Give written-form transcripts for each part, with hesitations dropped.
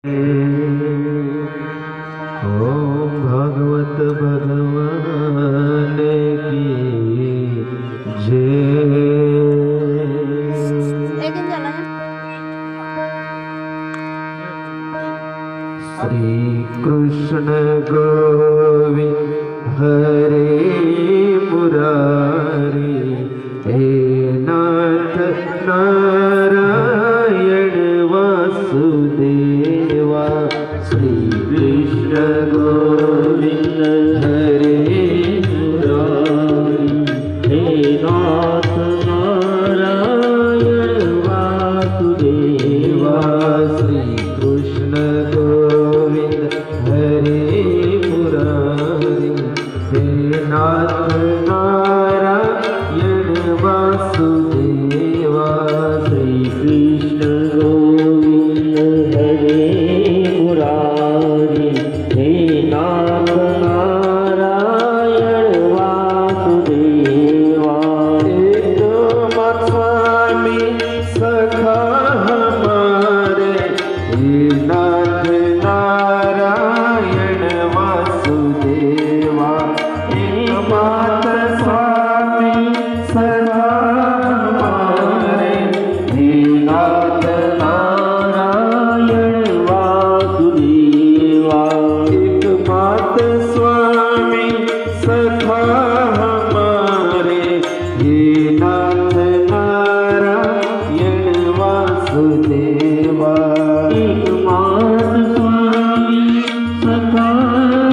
ओम भगवत भगवान की जय। श्री कृष्ण गोविंद हरे मुरारी, हे नाथ नारायण वासुदेवा। श्री कृष्ण गोविंद हरे मुरारी, हे नाथ नारायण वासुदेवा। श्री कृष्ण गोविंद हरे मुरारी, हे नाथ नारायण वासुदेवा। श्री कृष्ण गोविंद हरे मुरारी, हे नाथ नारायण वासुदेवा। एकनाथ स्वामी सखा हमारे, हे नाथ नारायण वासुदेवा। एकनाथ स्वामी सखा हमारे, हे नाथ नारायण वासुदेवा। एकनाथ स्वामी सखा हमारे, हे नाथ नारायण वासुदेवा। एकनाथ स्वामी सखा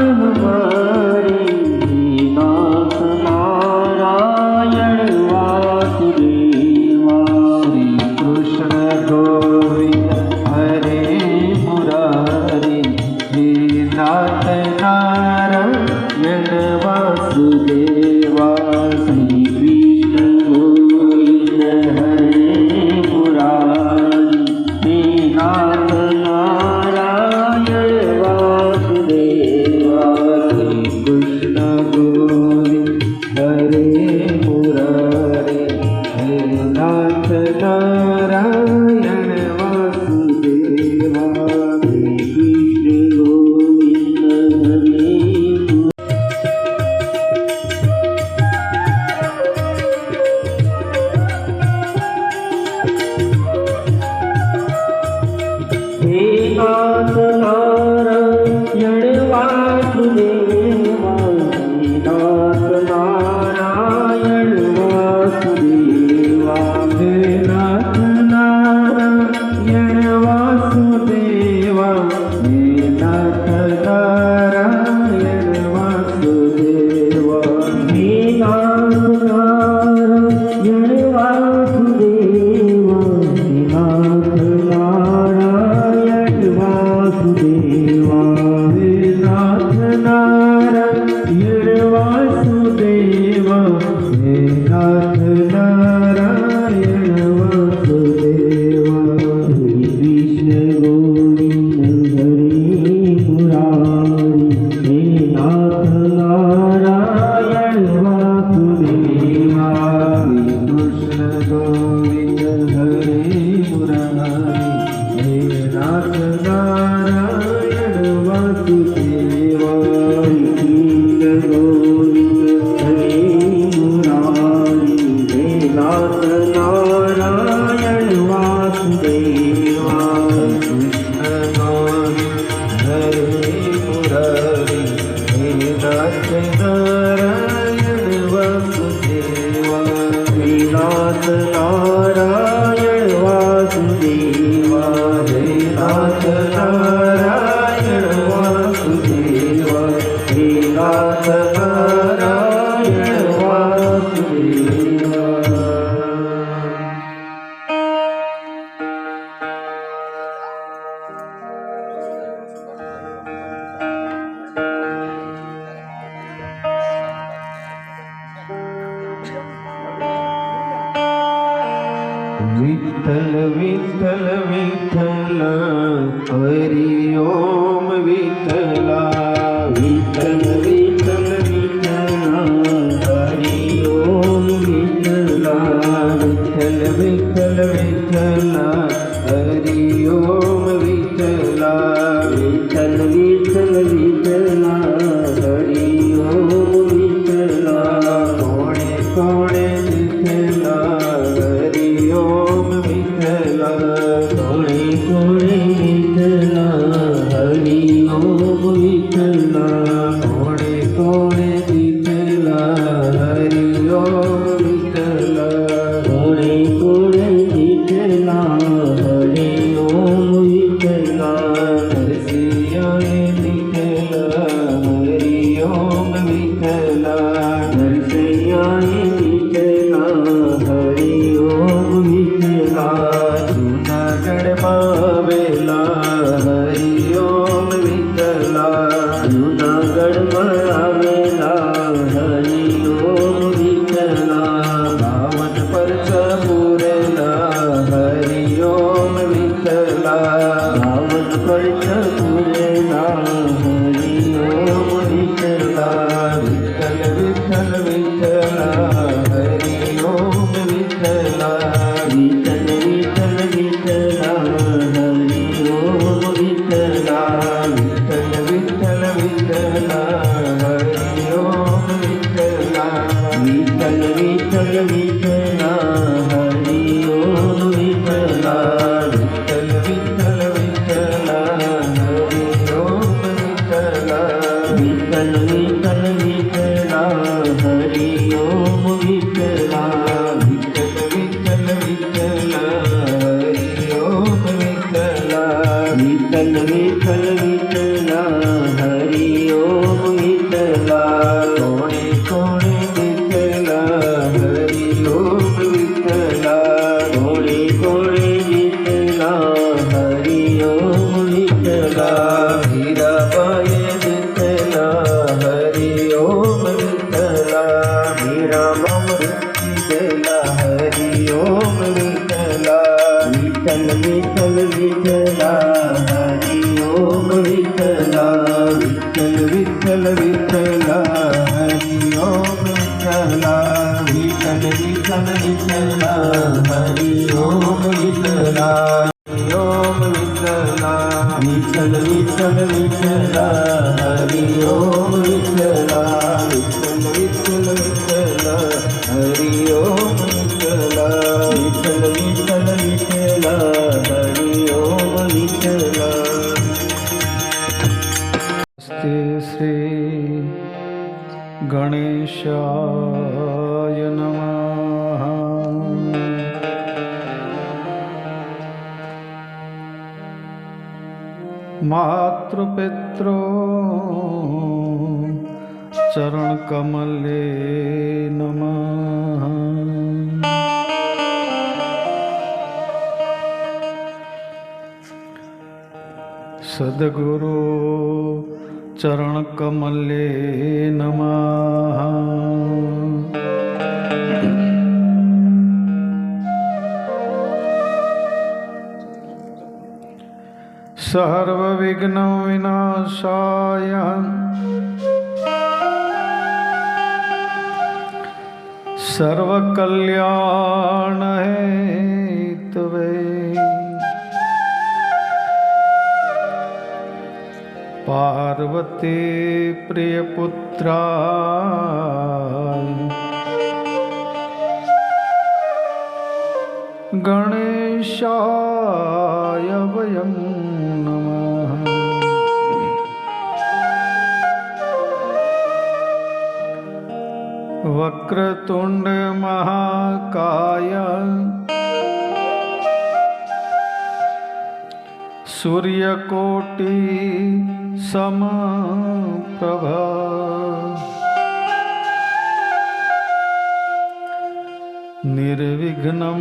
हमारे, हे नाथ नारायण वासुदेवा। श्री कृष्ण गोविंद हरे मुरारी, हे नाथ नारायण वासुदेवा। श्री कृष्ण गोविंद हरे मुरारी, हे नाथ नारायण वासुदेवा। श्री कृष्ण गोविंद हरे मुरारी, हे नाथ नारायण वासुदेवा। श्री कृष्ण गोविंद हरे हे नाथ नारायण वासुदेवा। हे नाथ नारायण वासुदेवा। हे नाथ नारायण वासुदेवा। हे नाथ नारायण वासुदेवा। हे नाथ नारायण वासुदेवा। हे नाथ नारायण वासुदेवा। हे नाथ नारायण वासुदेवा। हे नाथ नारायण वासुदेवा। श्री कृष्ण गोविंद हरे मुरारी, हे नाथ नारायण वासुदेवा। श्री कृष्ण गोविंद हरे मुरारी, हे नाथ नारायण वासुदेवा। श्री कृष्ण गोविंद हरे मुरारी, हे नाथ नारायण वासुदेवा। कृष्ण गोविंद हरे मुरारी, हे नाथ नारायण वासुदेवा। हे नाथ नारायण वासुदेवा। हे नाथ नारायण वासुदेवा। हे नाथ नारायण वासुदेवा। विठ्ठल विठ्ठल विठ्ठल हरि ओम विठ्ठला। विठ्ठल विठ्ठल विठ्ठला हरि ओम विठ्ठला। विठ्ठल विठ्ठल विठ्ठला हरि ओम विठ्ठला। नरसिंहाय विठ्ठला हरि ओम विठ्ठला नरसिंहाय विठ्ठला हरि ओम विठ्ठला जूनागढ़ मावेला हरि ओम विठ्ठला जूनागढ़ मावेला हरि ओम विठ्ठला बावन परस पूरेला हरि ओम विठ्ठला बावन परस पूरेला हरि ओम विठ्ठला विठ्ठल विठ्ठल विठ्ठला हरि ओम विठ्ठला विठ्ठल विठ्ठल विठ्ठला हरि ओम विठ्ठला विठ्ठल विठ्ठल विठ्ठला हरि ओम विठ्ठला विठ्ठल विठ्ठल विठ्ठला हरि ओम विठ्ठला विठ्ठल विठ्ठल विठ्ठला हरि ओम विठ्ठला विठ्ठल विठ्ठल विठ्ठला हरि ओम विठ्ठला विठ्ठल विठ्ठल विठ्ठला हरि ओम विठ्ठला विठ्ठल विठ्ठल विठ्ठला हरि ओम विठ्ठला कोणे कोणे विठ्ठला हरि ओम विठ्ठला कोणे कोणे विठ्ठला हरि ओम विठ्ठला मीराबाई विठ्ठला हरि ओम विठ्ठला मीराबाई विठ्ठला हरि ओम विठ्ठला विठ्ठल विठ्ठल विठ्ठला हरि ओम विठ्ठला विठ्ठल विठ्ठल विठ्ठला हरि ओम विठ्ठला विठ्ठल विठ्ठल विठ्ठला हरि ओम विठ्ठला ओम विठ्ठला विठ्ठल विठ्ठल विठ्ठला हरि ओम विठ्ठला विठ्ठल विठ्ठल विठ्ठला हरि ओम विठ्ठला विठ्ठल विठ्ठल विठ्ठला हरि ओम विठ्ठला नमस्ते श्री गणेशाय नमः। मातृपितरो चरण कमले नमः। सद्गुरु चरण कमले नमः। सर्व विघ्न विनाशाय सर्व कल्याण हेतवे पार्वती प्रिय पुत्राय गणेशाय वयं नमः। वक्रतुंड महाकाय सूर्यकोटि समप्रभा निर्विघ्नं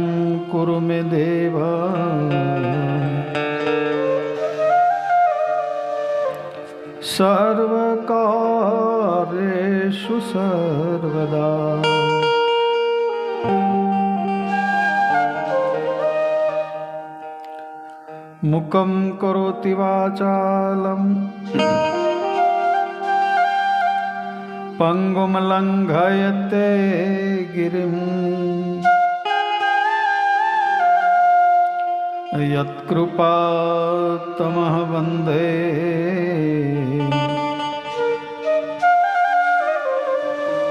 कुरु मे देव सर्वकार्येषु सर्वदा। मुखं करोति वाचालं पंगुं लंघयते गिरिं यत्कृपातमः वन्दे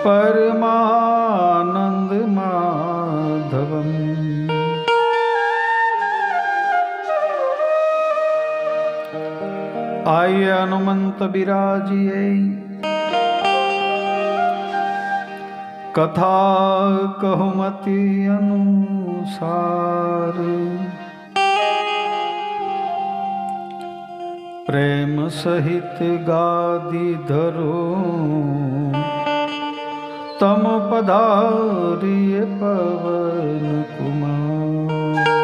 परमानंद माधवम्। आइए हनुमंत बिराजिए कथा कहमति अनुसार। પ્રેમ સહિત ગાદી ધરો તમ પધારીએ પવન કુમાર.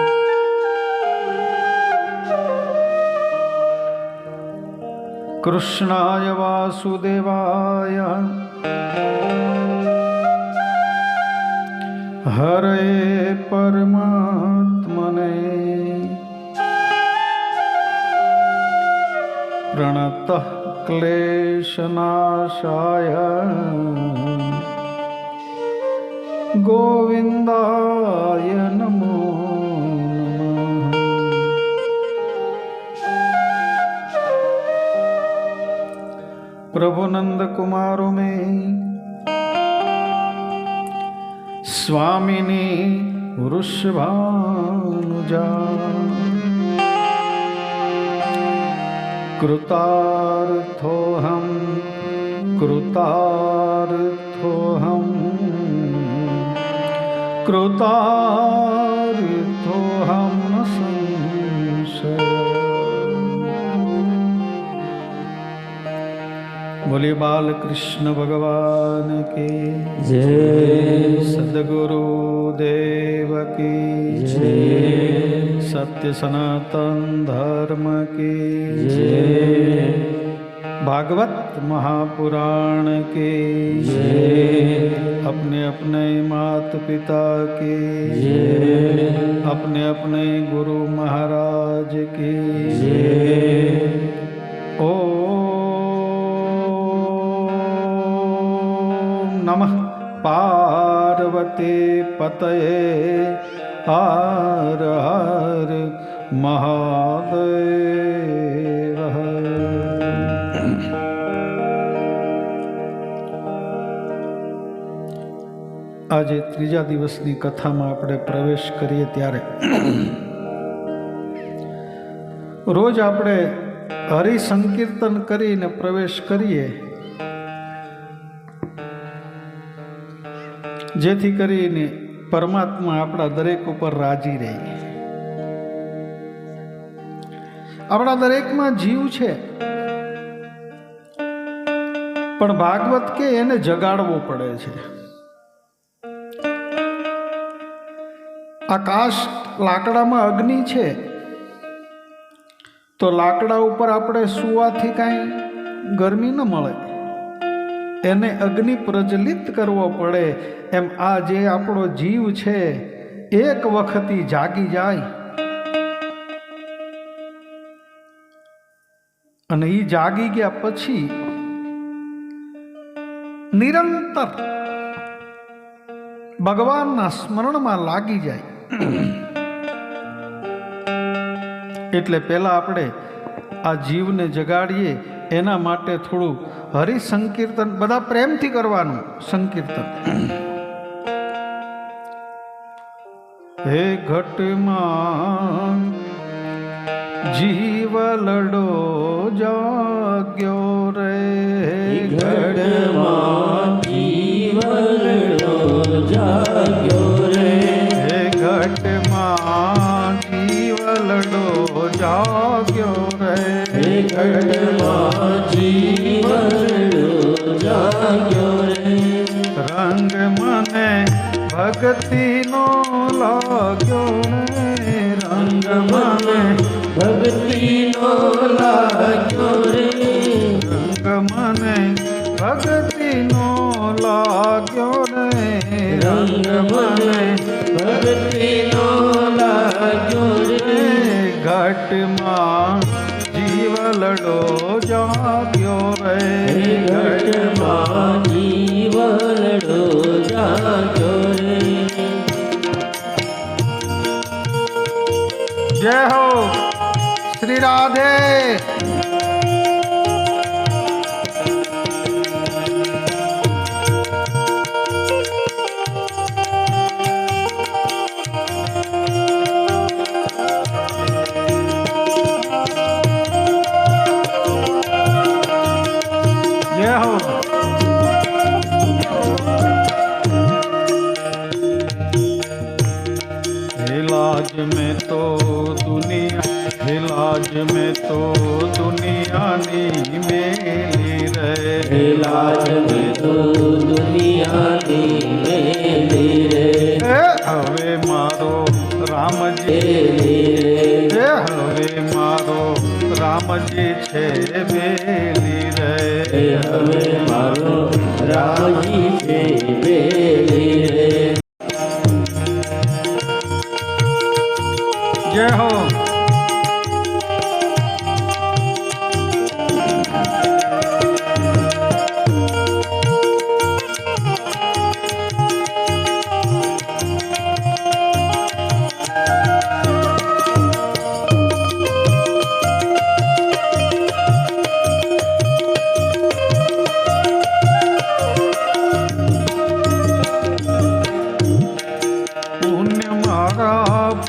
કૃષ્ણાય વાસુદેવાય હરે પરમાત્મને પ્રણતઃ ક્લેશનાશાય ગોવિંદાય નમો નમઃ. प्रभु नंद कुमारो में स्वामिनी वृषभानुजा कृतार्थोऽहं कृतार्थोऽहं कृतार्थोऽहं न संशय. बोले बाल कृष्ण भगवान के जय. सद्गुरु देव की जय. सत्य सनातन धर्म की जय. भागवत महापुराण के जय. अपने अपने माता पिता के जय. अपने अपने गुरु महाराज के जय. नमः पार्वती पतये हर हर महादेव. આજે ત્રીજા દિવસની કથામાં આપણે પ્રવેશ કરીએ ત્યારે રોજ આપણે હરિ સંકીર્તન કરીને પ્રવેશ કરીએ જેથી કરીને પરમાત્મા આપણા દરેક ઉપર રાજી રહે. આપણા દરેકમાં જીવ છે પણ ભાગવત કે એને જગાડવો પડે છે. આકાશ લાકડામાં અગ્નિ છે તો લાકડા ઉપર આપણે સુવાથી કાંઈ ગરમી ન મળે, એને અગ્નિ પ્રજ્વલિત કરવો પડે. એમ આ જે આપણો જીવ છે એક વખતી જાગી જાય અને એ જાગી ગયા પછી નિરંતર ભગવાનના સ્મરણમાં લાગી જાય. એટલે પહેલા આપણે આ જીવને જગાડીએ એના માટે થોડું હરિ સંકીર્તન બધા પ્રેમથી કરવાનું સંકીર્તન. હે ઘટમાં જીવ લડો જાગ્યો રે, ઘટમાં જીવ લડો જાગ્યો રે, હે ઘટમાં જીવ લડો જાગ્યો રે, હે ઘટમાં જીવ લડો જાગ્યો રે, રંગ મને ભક્તિનો લાગ્યો ને, રંગ મને ભક્તિનો લાગ્યો રે, રંગ મને ભક્તિનો લાગ્યો ને, રંગ મને ભક્તિનો લાગ્યો રે, ઘટમાં જીવ લડો જાગ્યો રે, ઘટમાં જીવ લડો જાગ્યો રે. જય હો શ્રી રાધે. जय हो. इलाज में तो दुनिया, इलाज में तो दुनिया દુનિયાની મેલી રે લાજ મેં તો દુનિયાની મેલી રે હવે મારો રામજી મેલી રે હવે મારો રામજી છે બેલી રે હવે મારો રામજી છે બેલી રે જય હો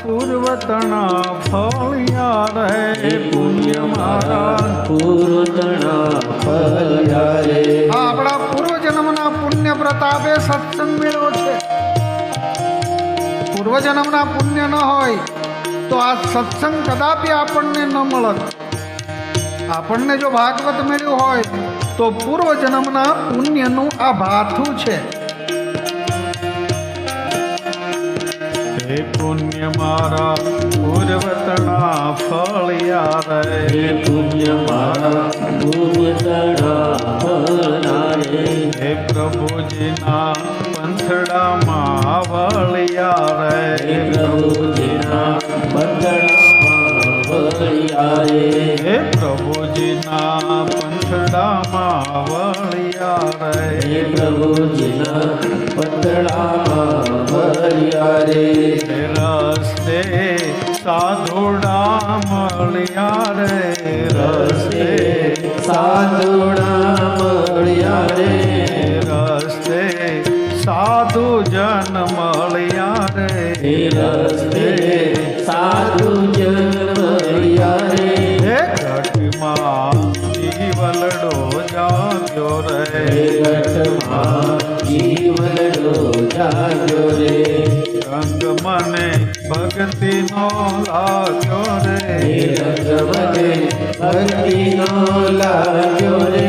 પૂર્વતણા ફળિયા રે પુણ્ય મારા પૂર્વતણા ફળિયા રે આપણા પૂર્વજન્મના પુણ્ય પ્રતાપે સત્સંગ મેળવ્યો છે. પૂર્વજન્મના પુણ્ય ન હોય તો આ સત્સંગ કદાપી આપણને ન મળત. આપણને જો ભાગવત મળ્યું હોય તો પૂર્વજન્મના પુણ્યનું આ ભાથું છે. હે પુણ્ય મારા પૂર્વતણા ફળિયા રે પુણ્ય મારા પૂર્વતણા ફળિયા રે હે પ્રભુજીના પંથડામાં વળિયા રે પ્રભુજીના બંધડામાં વળિયા રે હે પ્રભુજીના પંથડામાં વળિયા રે પ્રભુજીના બંધડામાં વળિયા રે રસ્તે સાધુડા મળ્યા રે રસ્તે સાધુડા મળ્યા રે રસ્તે સાધુ જન મળ્યા રે રસ્તે સાધુ જન મળ્યા રે હે ઘટમાં જીવલડો જાગ્યો રે ઘટમાં જીવનનો જાગ્યો રે રંગ મને ભક્તિનો લાગ્યો રે રંગ મને ભક્તિનો લાગ્યો રે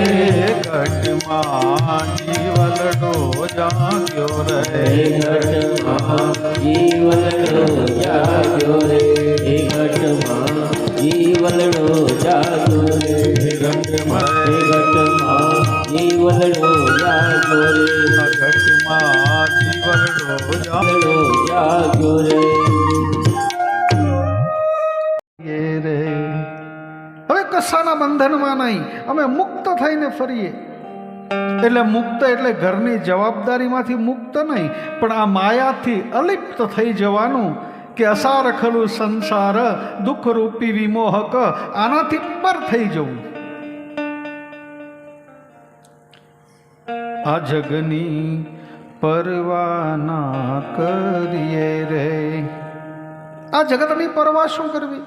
ઘટમાં જીવલડો જાગ્યો રે ઘટમાં જીવનનો જાગ્યો રે ઘટમાં જીવનનો જાગ્યો રે રંગમય ઘટમાં જીવનનો જાગ્યો રે ઘટમાં જીવલડો જાગ્યો રે રે હવે કશાના બંધનમાં નહીં, અમે મુક્ત થઈને ફરીએ. એટલે મુક્ત એટલે ઘરની જવાબદારીમાંથી મુક્ત નહીં, પણ આ માયાથી અલિપ્ત થઈ જવાનું કે અસાર ખલું સંસાર દુઃખ રૂપી વિમોહક, આનાથી પર થઈ જવું. આ જગની પરવા ના કરીએ રે. આ જગતની પરવા શું કરવી?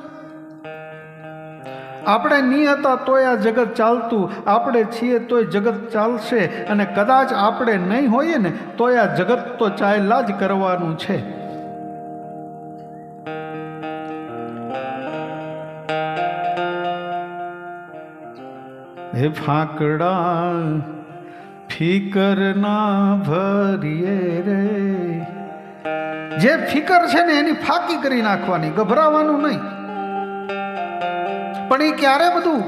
આપણે નહીં હતા તોય આ જગત ચાલતું, આપણે છીએ તોય જગત ચાલશે, અને કદાચ આપણે નહીં હોઈએ ને તોય આ જગત તો ચાલ્યા જ કરવાનું છે. હે ફાંકડા ફિકર ના ભરીએ રે. જે ફિકર છે ને એની ફાંકી કરી નાખવાની, ગભરાવાનું નહીં. પણ એ ક્યારે બધું?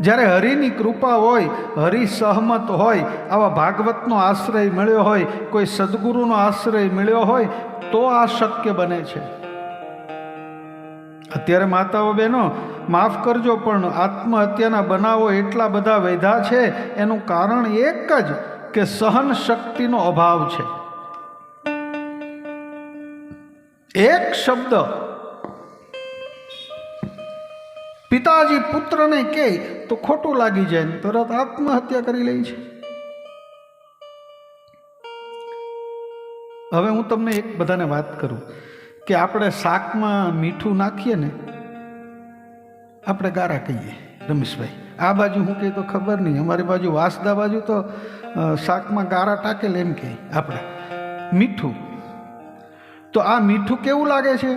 જ્યારે હરિની કૃપા હોય, હરિ સહમત હોય, આવા ભાગવતનો આશ્રય મળ્યો હોય, કોઈ સદગુરુનો આશ્રય મળ્યો હોય તો આ શક્ય બને છે. અત્યારે માતાઓ બહેનો માફ કરજો, પણ આત્મહત્યાના બનાવો એટલા બધા વધ્યા છે. એનું કારણ એક જ કે સહન શક્તિનો અભાવ છે. એક શબ્દ પિતાજી પુત્રને કહે તો ખોટું લાગી જાય ને તરત આત્મહત્યા કરી લે છે. હવે હું તમને એક બધાને વાત કરું કે આપણે શાકમાં મીઠું નાખીએ ને, આપણે ગારા કહીએ. રમેશભાઈ આ બાજુ હું કહે તો ખબર નહીં, અમારી બાજુ વાસદા બાજુ તો શાકમાં ગારા ટાકેલ એમ કહે આપણે મીઠું. તો આ મીઠું કેવું લાગે છે?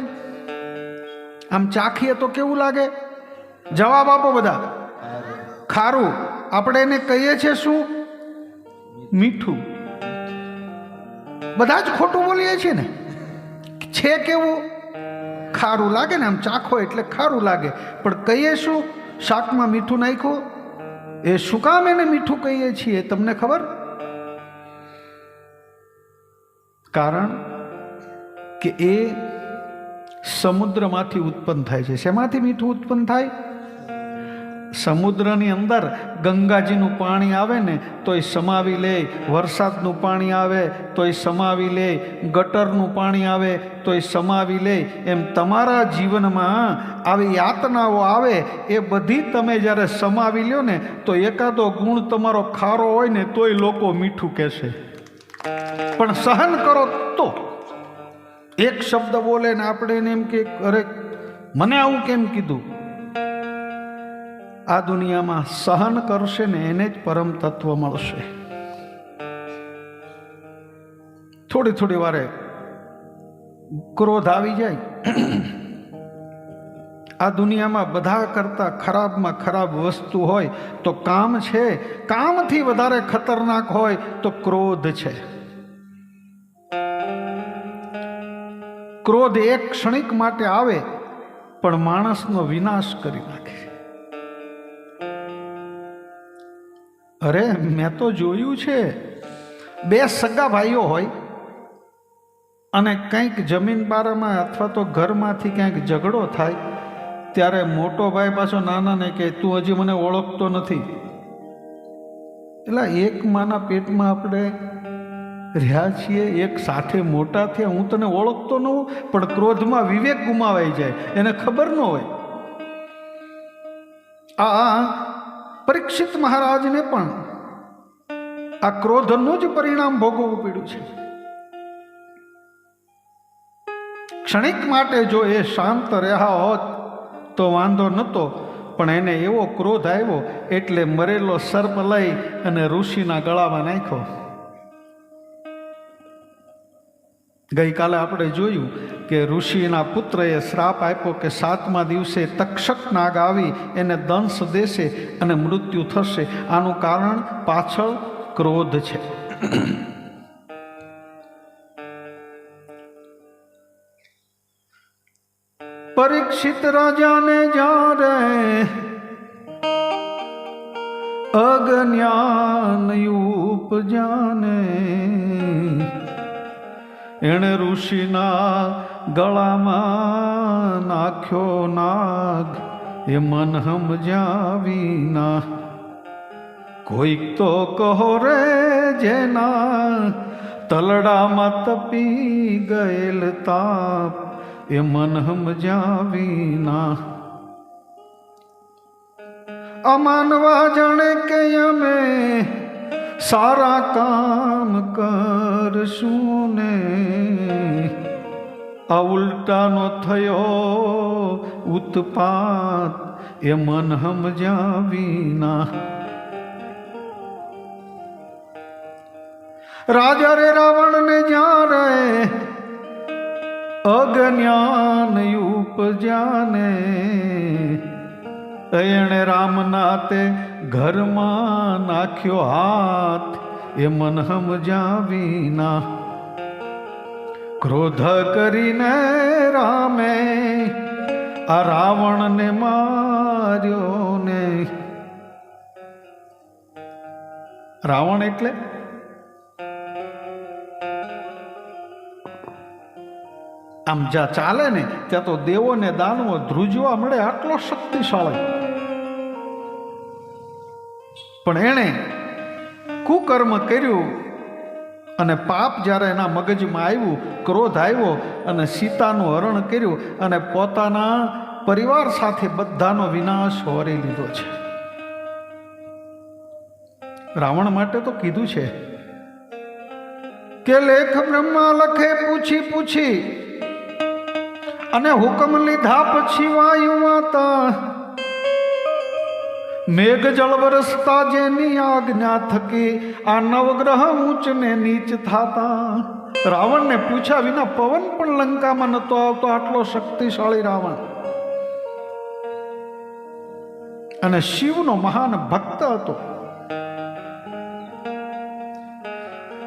આમ ચાખીએ તો કેવું લાગે? જવાબ આપો બધા. ખારું આપણે એને કહીએ છીએ શું? મીઠું. બધા જ ખોટું બોલીએ છીએ ને. છે કેવું? ખારું લાગે ને, આમ ચાખો એટલે ખારું લાગે, પણ કહીએ શું? શાકમાં મીઠું નાખ્યું. એ શું કામ એને મીઠું કહીએ છીએ તમને ખબર? કારણ કે એ સમુદ્રમાંથી ઉત્પન્ન થાય છે. શેમાંથી મીઠું ઉત્પન્ન થાય? સમુદ્રની અંદર ગંગાજીનું પાણી આવે ને તો એ સમાવી લે, વરસાદનું પાણી આવે તો એ સમાવી લે, ગટરનું પાણી આવે તો એ સમાવી લે. એમ તમારા જીવનમાં આવી યાતનાઓ આવે એ બધી તમે જ્યારે સમાવી લ્યો ને તો એકાદો ગુણ તમારો ખારો હોય ને તોય લોકો મીઠું કહેશે. પણ સહન કરો તો. એક શબ્દ બોલે ને આપણે એને એમ કે અરે મને આવું કેમ કીધું? આ દુનિયામાં સહન કરશે ને એને જ પરમ તત્વ મળશે. થોડી થોડી વારે ક્રોધ આવી જાય. આ દુનિયામાં બધા કરતા ખરાબમાં ખરાબ વસ્તુ હોય તો કામ છે. કામથી વધારે ખતરનાક હોય તો ક્રોધ છે. ક્રોધ એક ક્ષણિક માટે આવે પણ માણસનો વિનાશ કરી નાખે. અરે મેં તો જોયું છે, બે સગા ભાઈઓ હોય અને કંઈક જમીન બારામાં અથવા તો ઘરમાંથી ક્યાંક ઝઘડો થાય ત્યારે મોટો ભાઈ પાછો નાનાને કહે તું હજી મને ઓળખતો નથી. એટલે એક માના પેટમાં આપણે રહ્યા છીએ, એક સાથે મોટા થયા, હું તને ઓળખતો ન હોઉં, પણ ક્રોધમાં વિવેક ગુમાવાઈ જાય, એને ખબર ન હોય. આ પરીક્ષિત મહારાજને પણ આ ક્રોધનું જ પરિણામ ભોગવવું પડ્યું છે. ક્ષણિક માટે જો એ શાંત રહ્યા હોત તો વાંધો નહોતો, પણ એને એવો ક્રોધ આવ્યો એટલે મરેલો સર્પ લઈ અને ઋષિના ગળામાં નાખ્યો. ગઈકાલે આપણે જોયું કે ઋષિના પુત્રએ શ્રાપ આપ્યો કે 7મા દિવસે તક્ષક નાગ આવી એને દંશ દેશે અને મૃત્યુ થશે. આનું કારણ પાછળ ક્રોધ છે. પરીક્ષિત રાજાને જ્યારે અજ્ઞાન ઉપજાને એણે ઋષિના ગળામાં નાખ્યો નાગ, એ મન સમજ્યા વિના. કોઈક તો કહો રે જેના તલડામાં તપી ગયેલ તાપ, એ મન સમજ્યા વિના. અમાનવા જાણે કે અમે સારા કામ કરશું ને આ ઉલટાનો થયો ઉત્પાત, એ મન સમજ્યા વિના. રાજા રે રાવણને જ્યારે અજ્ઞાન ઉપજાને એણે રામના તે ઘરમાં નાખ્યો હાથ, એ મન સમજ્યા વિના. ક્રોધ કરીને રામે આ રાવણને માર્યો ને. રાવણ એટલે આમ જ્યાં ચાલે ને ત્યાં તો દેવો ને દાનવો ધ્રુજવા મળે, આટલો શક્તિશાળી. પણ એણે કુકર્મ કર્યું અને પાપ જ્યારે એના મગજમાં આવ્યું, ક્રોધ આવ્યો અને સીતાનું હરણ કર્યું અને પોતાના પરિવાર સાથે બધાનો વિનાશ હોરી લીધો છે. રાવણ માટે તો કીધું છે કે લેખ બ્રહ્મા લખે પૂછી પૂછી અને હુકમ લીધા પછી વાયુ માતા મેઘ જળ વરસતા જેની આજ્ઞા થકી આ નવગ્રહ ઊંચ ને નીચ થાતા. રાવણને પૂછ્યા વિના પવન પણ લંકામાં નતો આવતો, આટલો શક્તિશાળી રાવણ. અને શિવનો મહાન ભક્ત હતો.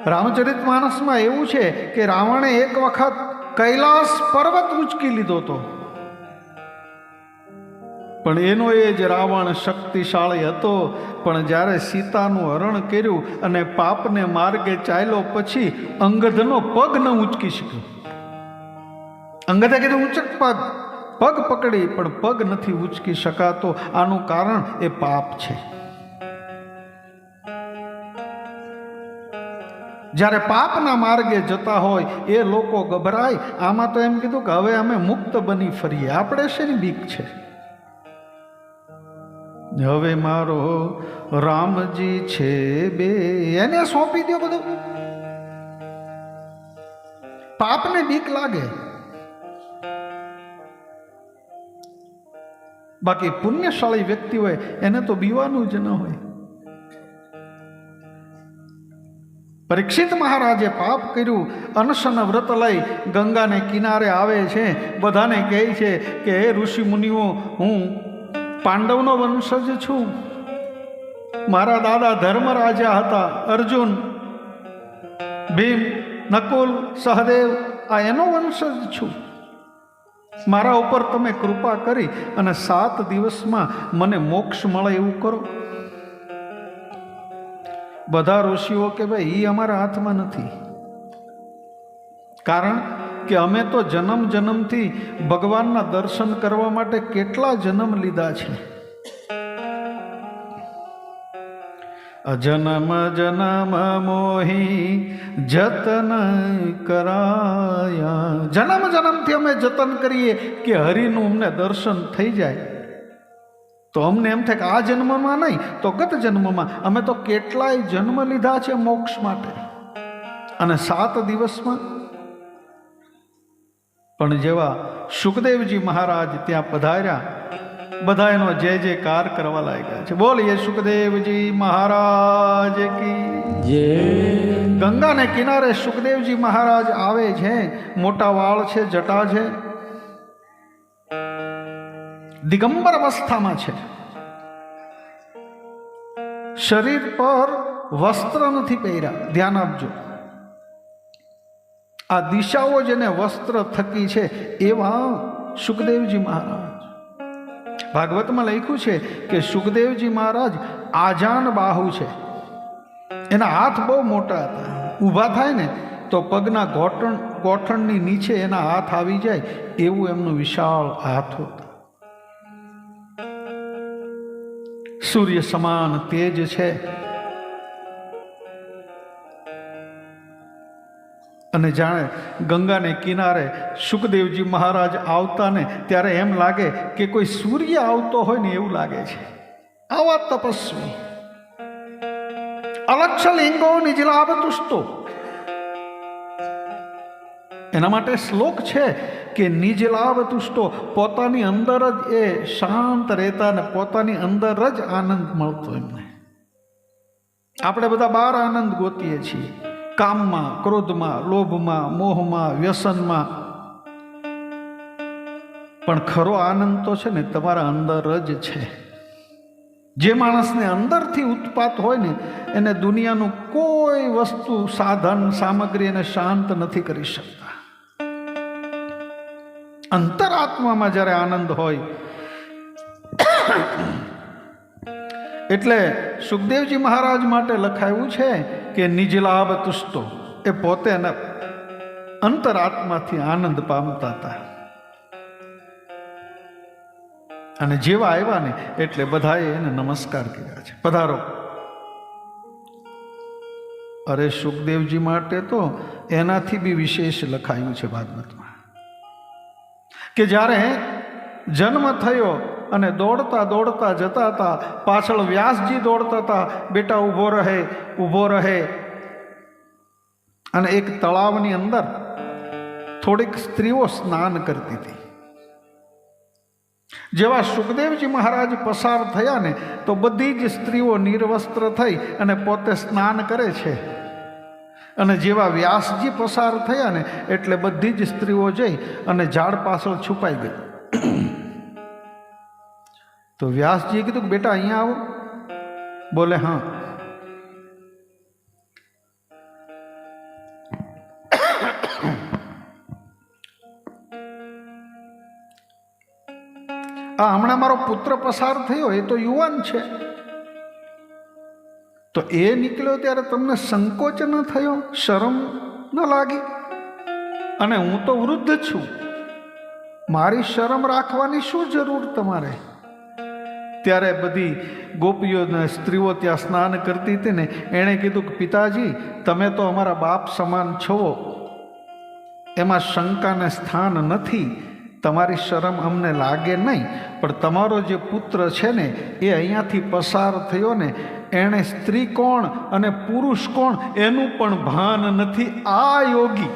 રામચરિતમાનસમાં એવું છે કે રાવણે એક વખત કૈલાસ પર્વત ઉંચકી લીધો હતો, પણ એનો એ જ રાવણ શક્તિશાળી હતો. પણ જ્યારે સીતાનું હરણ કર્યું અને પાપને માર્ગે ચાલ્યો પછી અંગદનો પગ ન ઉંચકી શક્યો. અંગદે કીધું ઉંચક પગ પકડી, પણ પગ નથી ઉંચકી શકાતો. આનું કારણ એ પાપ છે. જ્યારે પાપના માર્ગે જતા હોય એ લોકો ગભરાય. આમાં તો એમ કીધું કે હવે અમે મુક્ત બની ફરીએ, આપણે શેની બીક છે? હવે મારો રામજી છે બે, એને સોંપી દો બધું. પાપને બીક લાગે, બાકી પુણ્યશાળી વ્યક્તિ હોય એને તો બીવાનું જ ન હોય. પરીક્ષિત મહારાજે પાપ કર્યું, અનશન વ્રત લઈ ગંગાને કિનારે આવે છે, બધાને કહે છે કે હે ઋષિ મુનિઓ, હું પાંડવનો વંશજ છું. મારા દાદા ધર્મરાજા હતા, અર્જુન, ભીમ, નકુલ, સહદેવ, આ એનો વંશજ છું. મારા ઉપર તમે કૃપા કરી અને 7 દિવસમાં મને મોક્ષ મળે એવું કરો. બધા ઋષિઓ કે ભાઈ એ અમારા હાથમાં નથી, કારણ કે અમે તો જન્મ જન્મથી ભગવાનના દર્શન કરવા માટે કેટલા જન્મ લીધા છે. અજન્મ જન્મ મોહી જતન કરાયા. જન્મ જન્મથી અમે જતન કરીએ કે હરિનું અમને દર્શન થઈ જાય. તો અમને એમ થાય કે આ જન્મમાં નહીં તો ગત જન્મમાં અમે તો કેટલાય જન્મ લીધા છે મોક્ષ માટે, અને 7 દિવસમાં. પણ જેવા સુખદેવજી મહારાજ ત્યાં પધાર્યા, બધા એનો જય જયકાર કરવા લાગ્યા છે. બોલીએ સુખદેવજી મહારાજ કી જય. ગંગાને કિનારે સુખદેવજી મહારાજ આવે છે. મોટા વાળ છે, જટા છે, દિગંબર અવસ્થામાં છે. શરીર પર વસ્ત્ર નથી પહેર્યા. ધ્યાન આપજો, આ દિશાઓ જેને વસ્ત્ર થકી છે એવા સુખદેવજી મહારાજ. ભાગવતમાં લખ્યું છે કે સુખદેવજી મહારાજ આજાન બાહુ છે. એના હાથ બહુ મોટા હતા. ઊભા થાય ને તો પગના ગોઠણની નીચે એના હાથ આવી જાય એવું એમનું વિશાળ હાથ હતું. સૂર્ય સમાન તેજ છે. અને જાણે ગંગાને કિનારે સુખદેવજી મહારાજ આવતા ને ત્યારે એમ લાગે કે કોઈ સૂર્ય આવતો હોય ને એવું લાગે છે. આવા તપસ્વી અલક્ષ લિંગો નિજલાભ તુષ્ટો. એના માટે શ્લોક છે કે નિજલાભ તુષ્ટો, પોતાની અંદર જ એ શાંત રહેતા ને પોતાની અંદર જ આનંદ મળતો એમને. આપણે બધા બહાર આનંદ ગોતીએ છીએ, કામમાં, ક્રોધમાં, લોભમાં, મોહમાં, વ્યસનમાં. પણ ખરો આનંદ તો છે ને તમારા અંદર જ છે. જે માણસને અંદરથી ઉત્પાત હોય ને એને દુનિયાનું કોઈ વસ્તુ, સાધન, સામગ્રી એને શાંત નથી કરી શકતા. અંતરાત્મામાં જ્યારે આનંદ હોય એટલે સુખદેવજી મહારાજ માટે લખાયું છે કે નિજલાભ તુષ્ટો. એ પોતે અંતરાત્માથી આનંદ પામતા હતા. અને જેવા આવ્યા ને એટલે બધાએ એને નમસ્કાર કર્યા છે. પધારો. અરે સુખદેવજી માટે તો એનાથી બી વિશેષ લખાયું છે ભાગવતમાં કે જ્યારે જન્મ થયો અને દોડતા દોડતા જતા હતા, પાછળ વ્યાસજી દોડતા હતા, બેટા ઊભો રહે, ઊભો રહે. અને એક તળાવની અંદર થોડીક સ્ત્રીઓ સ્નાન કરતી હતી. જેવા સુખદેવજી મહારાજ પસાર થયા ને તો બધી જ સ્ત્રીઓ નિર્વસ્ત્ર થઈ અને પોતે સ્નાન કરે છે. અને જેવા વ્યાસજી પસાર થયા ને એટલે બધી જ સ્ત્રીઓ જઈ અને ઝાડ પાછળ છુપાઈ ગઈ. તો વ્યાસજીએ કીધું કે બેટા અહીંયા આવો. બોલે હા. હમણાં મારો પુત્ર પસાર થયો, એ તો યુવાન છે, તો એ નીકળ્યો ત્યારે તમને સંકોચ ન થયો, શરમ ન લાગી? અને હું તો વૃદ્ધ છું, મારી શરમ રાખવાની શું જરૂર તમારે? ત્યારે બધી ગોપીઓ ને સ્ત્રીઓ ત્યાં સ્નાન કરતી હતી ને, એણે કીધું કે પિતાજી તમે તો અમારા બાપ સમાન છો, એમાં શંકાને સ્થાન નથી, તમારી શરમ અમને લાગે નહીં, પણ તમારો જે પુત્ર છે ને એ અહીંયાથી પસાર થયો ને, એણે સ્ત્રી કોણ અને પુરુષ કોણ એનું પણ ભાન નથી. આ યોગી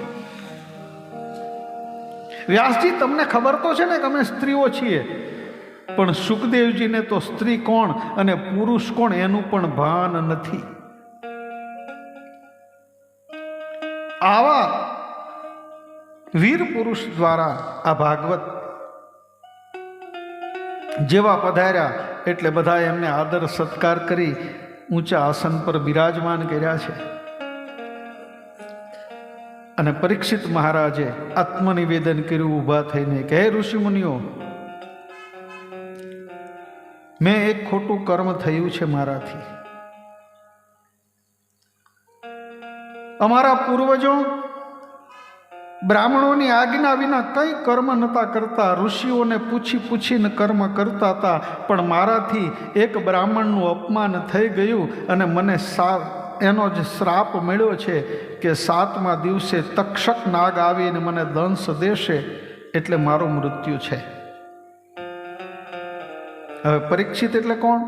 વ્યાસજી તમને ખબર તો છે ને કે અમે સ્ત્રીઓ છીએ, પણ સુખદેવજીને તો સ્ત્રી કોણ અને પુરુષ કોણ એનું પણ ભાન નથી. આવા વીર પુરુષ દ્વારા આ ભાગવત જેવા પધાર્યા એટલે બધા એમને આદર સત્કાર કરી ઊંચા આસન પર બિરાજમાન કર્યા છે. અને પરીક્ષિત મહારાજે આત્મનિવેદન કર્યું ઊભા થઈને કે હે ઋષિ મુનિઓ, મેં એક ખોટું કર્મ થયું છે મારાથી. અમારા પૂર્વજો બ્રાહ્મણોની આજ્ઞા વિના કંઈ કર્મ નહોતા કરતા, ઋષિઓને પૂછી પૂછીને કર્મ કરતા હતા, પણ મારાથી એક બ્રાહ્મણનું અપમાન થઈ ગયું અને મને એનો જ શ્રાપ મળ્યો છે કે 7મા દિવસે તક્ષક નાગ આવીને મને દંશ દેશે, એટલે મારું મૃત્યુ છે. હવે પરીક્ષિત એટલે કોણ?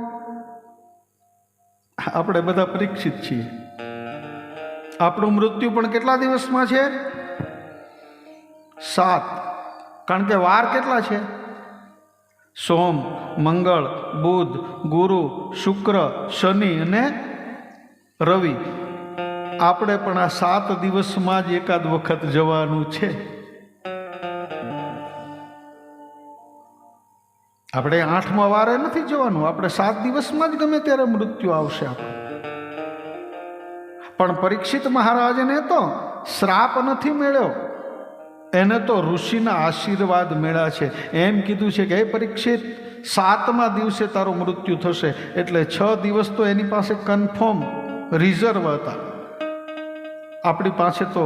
આપણે બધા પરીક્ષિત છીએ. આપણું મૃત્યુ પણ કેટલા દિવસમાં છે? 7. કારણ કે વાર કેટલા છે? સોમ, મંગળ, બુધ, ગુરુ, શુક્ર, શનિ અને રવિ. આપણે પણ આ 7 દિવસમાં જ એકાદ વખત જવાનું છે. આપણે 8મા વારે નથી જવાનું, આપણે 7 દિવસમાં જ ગમે ત્યારે મૃત્યુ આવશે આપણે. પણ પરીક્ષિત મહારાજને તો શ્રાપ નથી મળ્યો, એને તો ઋષિના આશીર્વાદ મળ્યા છે. એમ કીધું છે કે હે પરીક્ષિત, 7મા દિવસે તારું મૃત્યુ થશે. એટલે 6 દિવસ તો એની પાસે કન્ફર્મ રિઝર્વ હતા. આપણી પાસે તો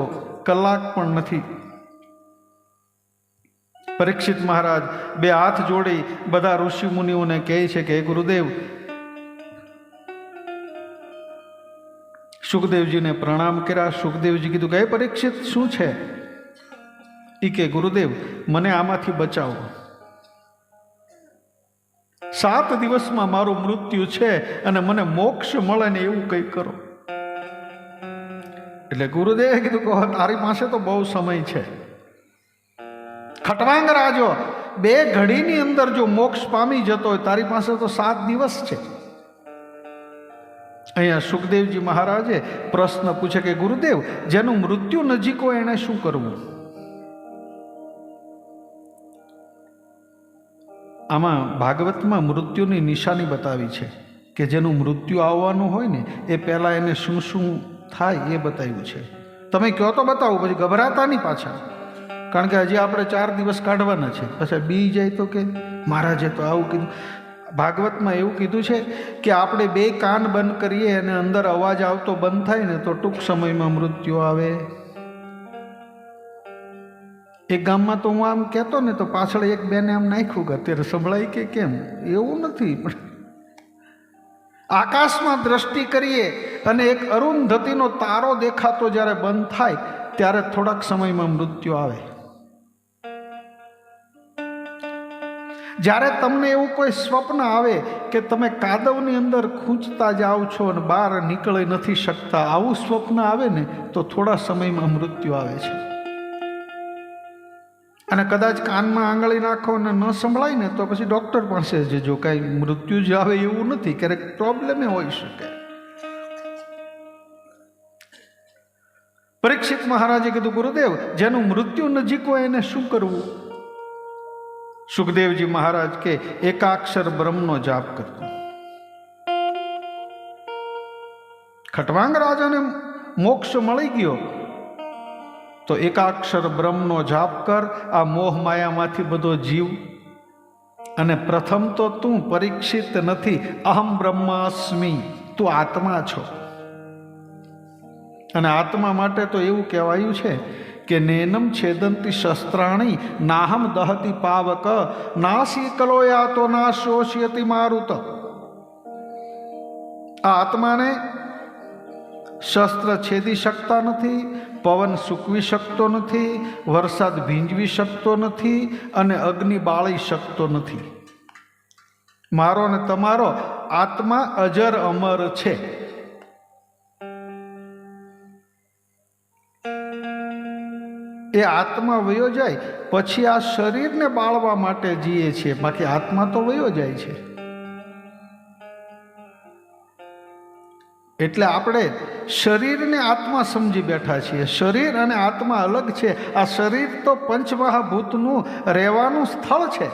કલાક પણ નથી. પરીક્ષિત મહારાજ 2 હાથ જોડી બધા ઋષિ મુનિઓને કહે છે કે ગુરુદેવ, સુખદેવજીને પ્રણામ કર્યા. સુખદેવજી કીધું કે હે પરીક્ષિત, શું છે? એ કે ગુરુદેવ, મને આમાંથી બચાવો. 7 દિવસમાં મારું મૃત્યુ છે અને મને મોક્ષ મળે ને એવું કંઈ કરો. એટલે ગુરુદેવે કીધું કે તારી પાસે તો બહુ સમય છે. ખટવાંગ રાજો 2 ઘડીની અંદર જો મોક્ષ પામી જતો હોય, તારી પાસે તો 7 દિવસ છે. અહીંયા સુખદેવજી મહારાજે પ્રશ્ન પૂછે કે ગુરુદેવ, જેનું મૃત્યુ નજીક હોય એને શું કરવું? આમાં ભાગવતમાં મૃત્યુની નિશાની બતાવી છે કે જેનું મૃત્યુ આવવાનું હોય ને એ પહેલાં એને શું શું થાય એ બતાવ્યું છે. તમે કહો તો બતાવું, પછી ગભરાતા નહીં પાછા, કારણ કે હજી આપણે 4 દિવસ કાઢવાના છે. પછી બી જાય તો કે મહારાજે તો આવું કીધું. ભાગવતમાં એવું કીધું છે કે આપણે 2 કાન બંધ કરીએ અને અંદર અવાજ આવતો બંધ થાય ને તો ટૂંક સમયમાં મૃત્યુ આવે. એક ગામમાં તો હું આમ કહેતો ને તો પાછળ એક બેને આમ નાખ્યું કે અત્યારે સંભળાય કે કેમ? એવું નથી, પણ આકાશમાં દ્રષ્ટિ કરીએ અને એક અરુંધતીનો તારો દેખાતો જ્યારે બંધ થાય ત્યારે થોડાક સમયમાં મૃત્યુ આવે. જ્યારે તમને એવું કોઈ સ્વપ્ન આવે કે તમે કાદવની અંદર ખૂંચતા જાઓ છો અને બહાર નીકળી નથી શકતા, આવું સ્વપ્ન આવે ને તો થોડા સમયમાં મૃત્યુ આવે છે. અને કદાચ કાનમાં આંગળી નાખો અને ન સંભળાય ને તો પછી ડૉક્ટર પાસે જજો. કાંઈ મૃત્યુ જ આવે એવું નથી, ક્યારેક પ્રોબ્લેમ હોઈ શકે. પરીક્ષિત મહારાજે કીધું ગુરુદેવ, જેનું મૃત્યુ નજીક હોય એને શું કરવું? સુખદેવજી મહારાજ કે એકાક્ષર બ્રહ્મનો જાપ કરતો. ખટવાંગ રાજાને મોક્ષ મળી ગયો તો એકાક્ષર બ્રહ્મનો જાપ કર, આ મોહ માયામાંથી બધો જીવ. અને પ્રથમ તો તું પરીક્ષિત નથી, અહમ બ્રહ્માસ્મિ, તું આત્મા છો. અને આત્મા માટે તો એવું કહેવાયું છે કે નેનમ છેદંતી શસ્ત્રાણી નાહમ દહતી પાવક નાસી કલોયા તો ના શોષ્યતિ મારુત. આ આત્માને શસ્ત્ર છેદી શકતા નથી, પવન સૂકવી શકતો નથી, વરસાદ ભીંજવી શકતો નથી અને અગ્નિ બાળી શકતો નથી. મારો ને તમારો આત્મા અજર અમર છે. એ આત્મા વયો જાય પછી આ શરીરને બાળવા માટે જીએ છીએ, બાકી આત્મા તો વયો જાય છે. એટલે આપણે શરીરને આત્મા સમજી બેઠા છીએ. શરીર અને આત્મા અલગ છે. આ શરીર તો પંચમહાભૂતનું રહેવાનું સ્થળ છે.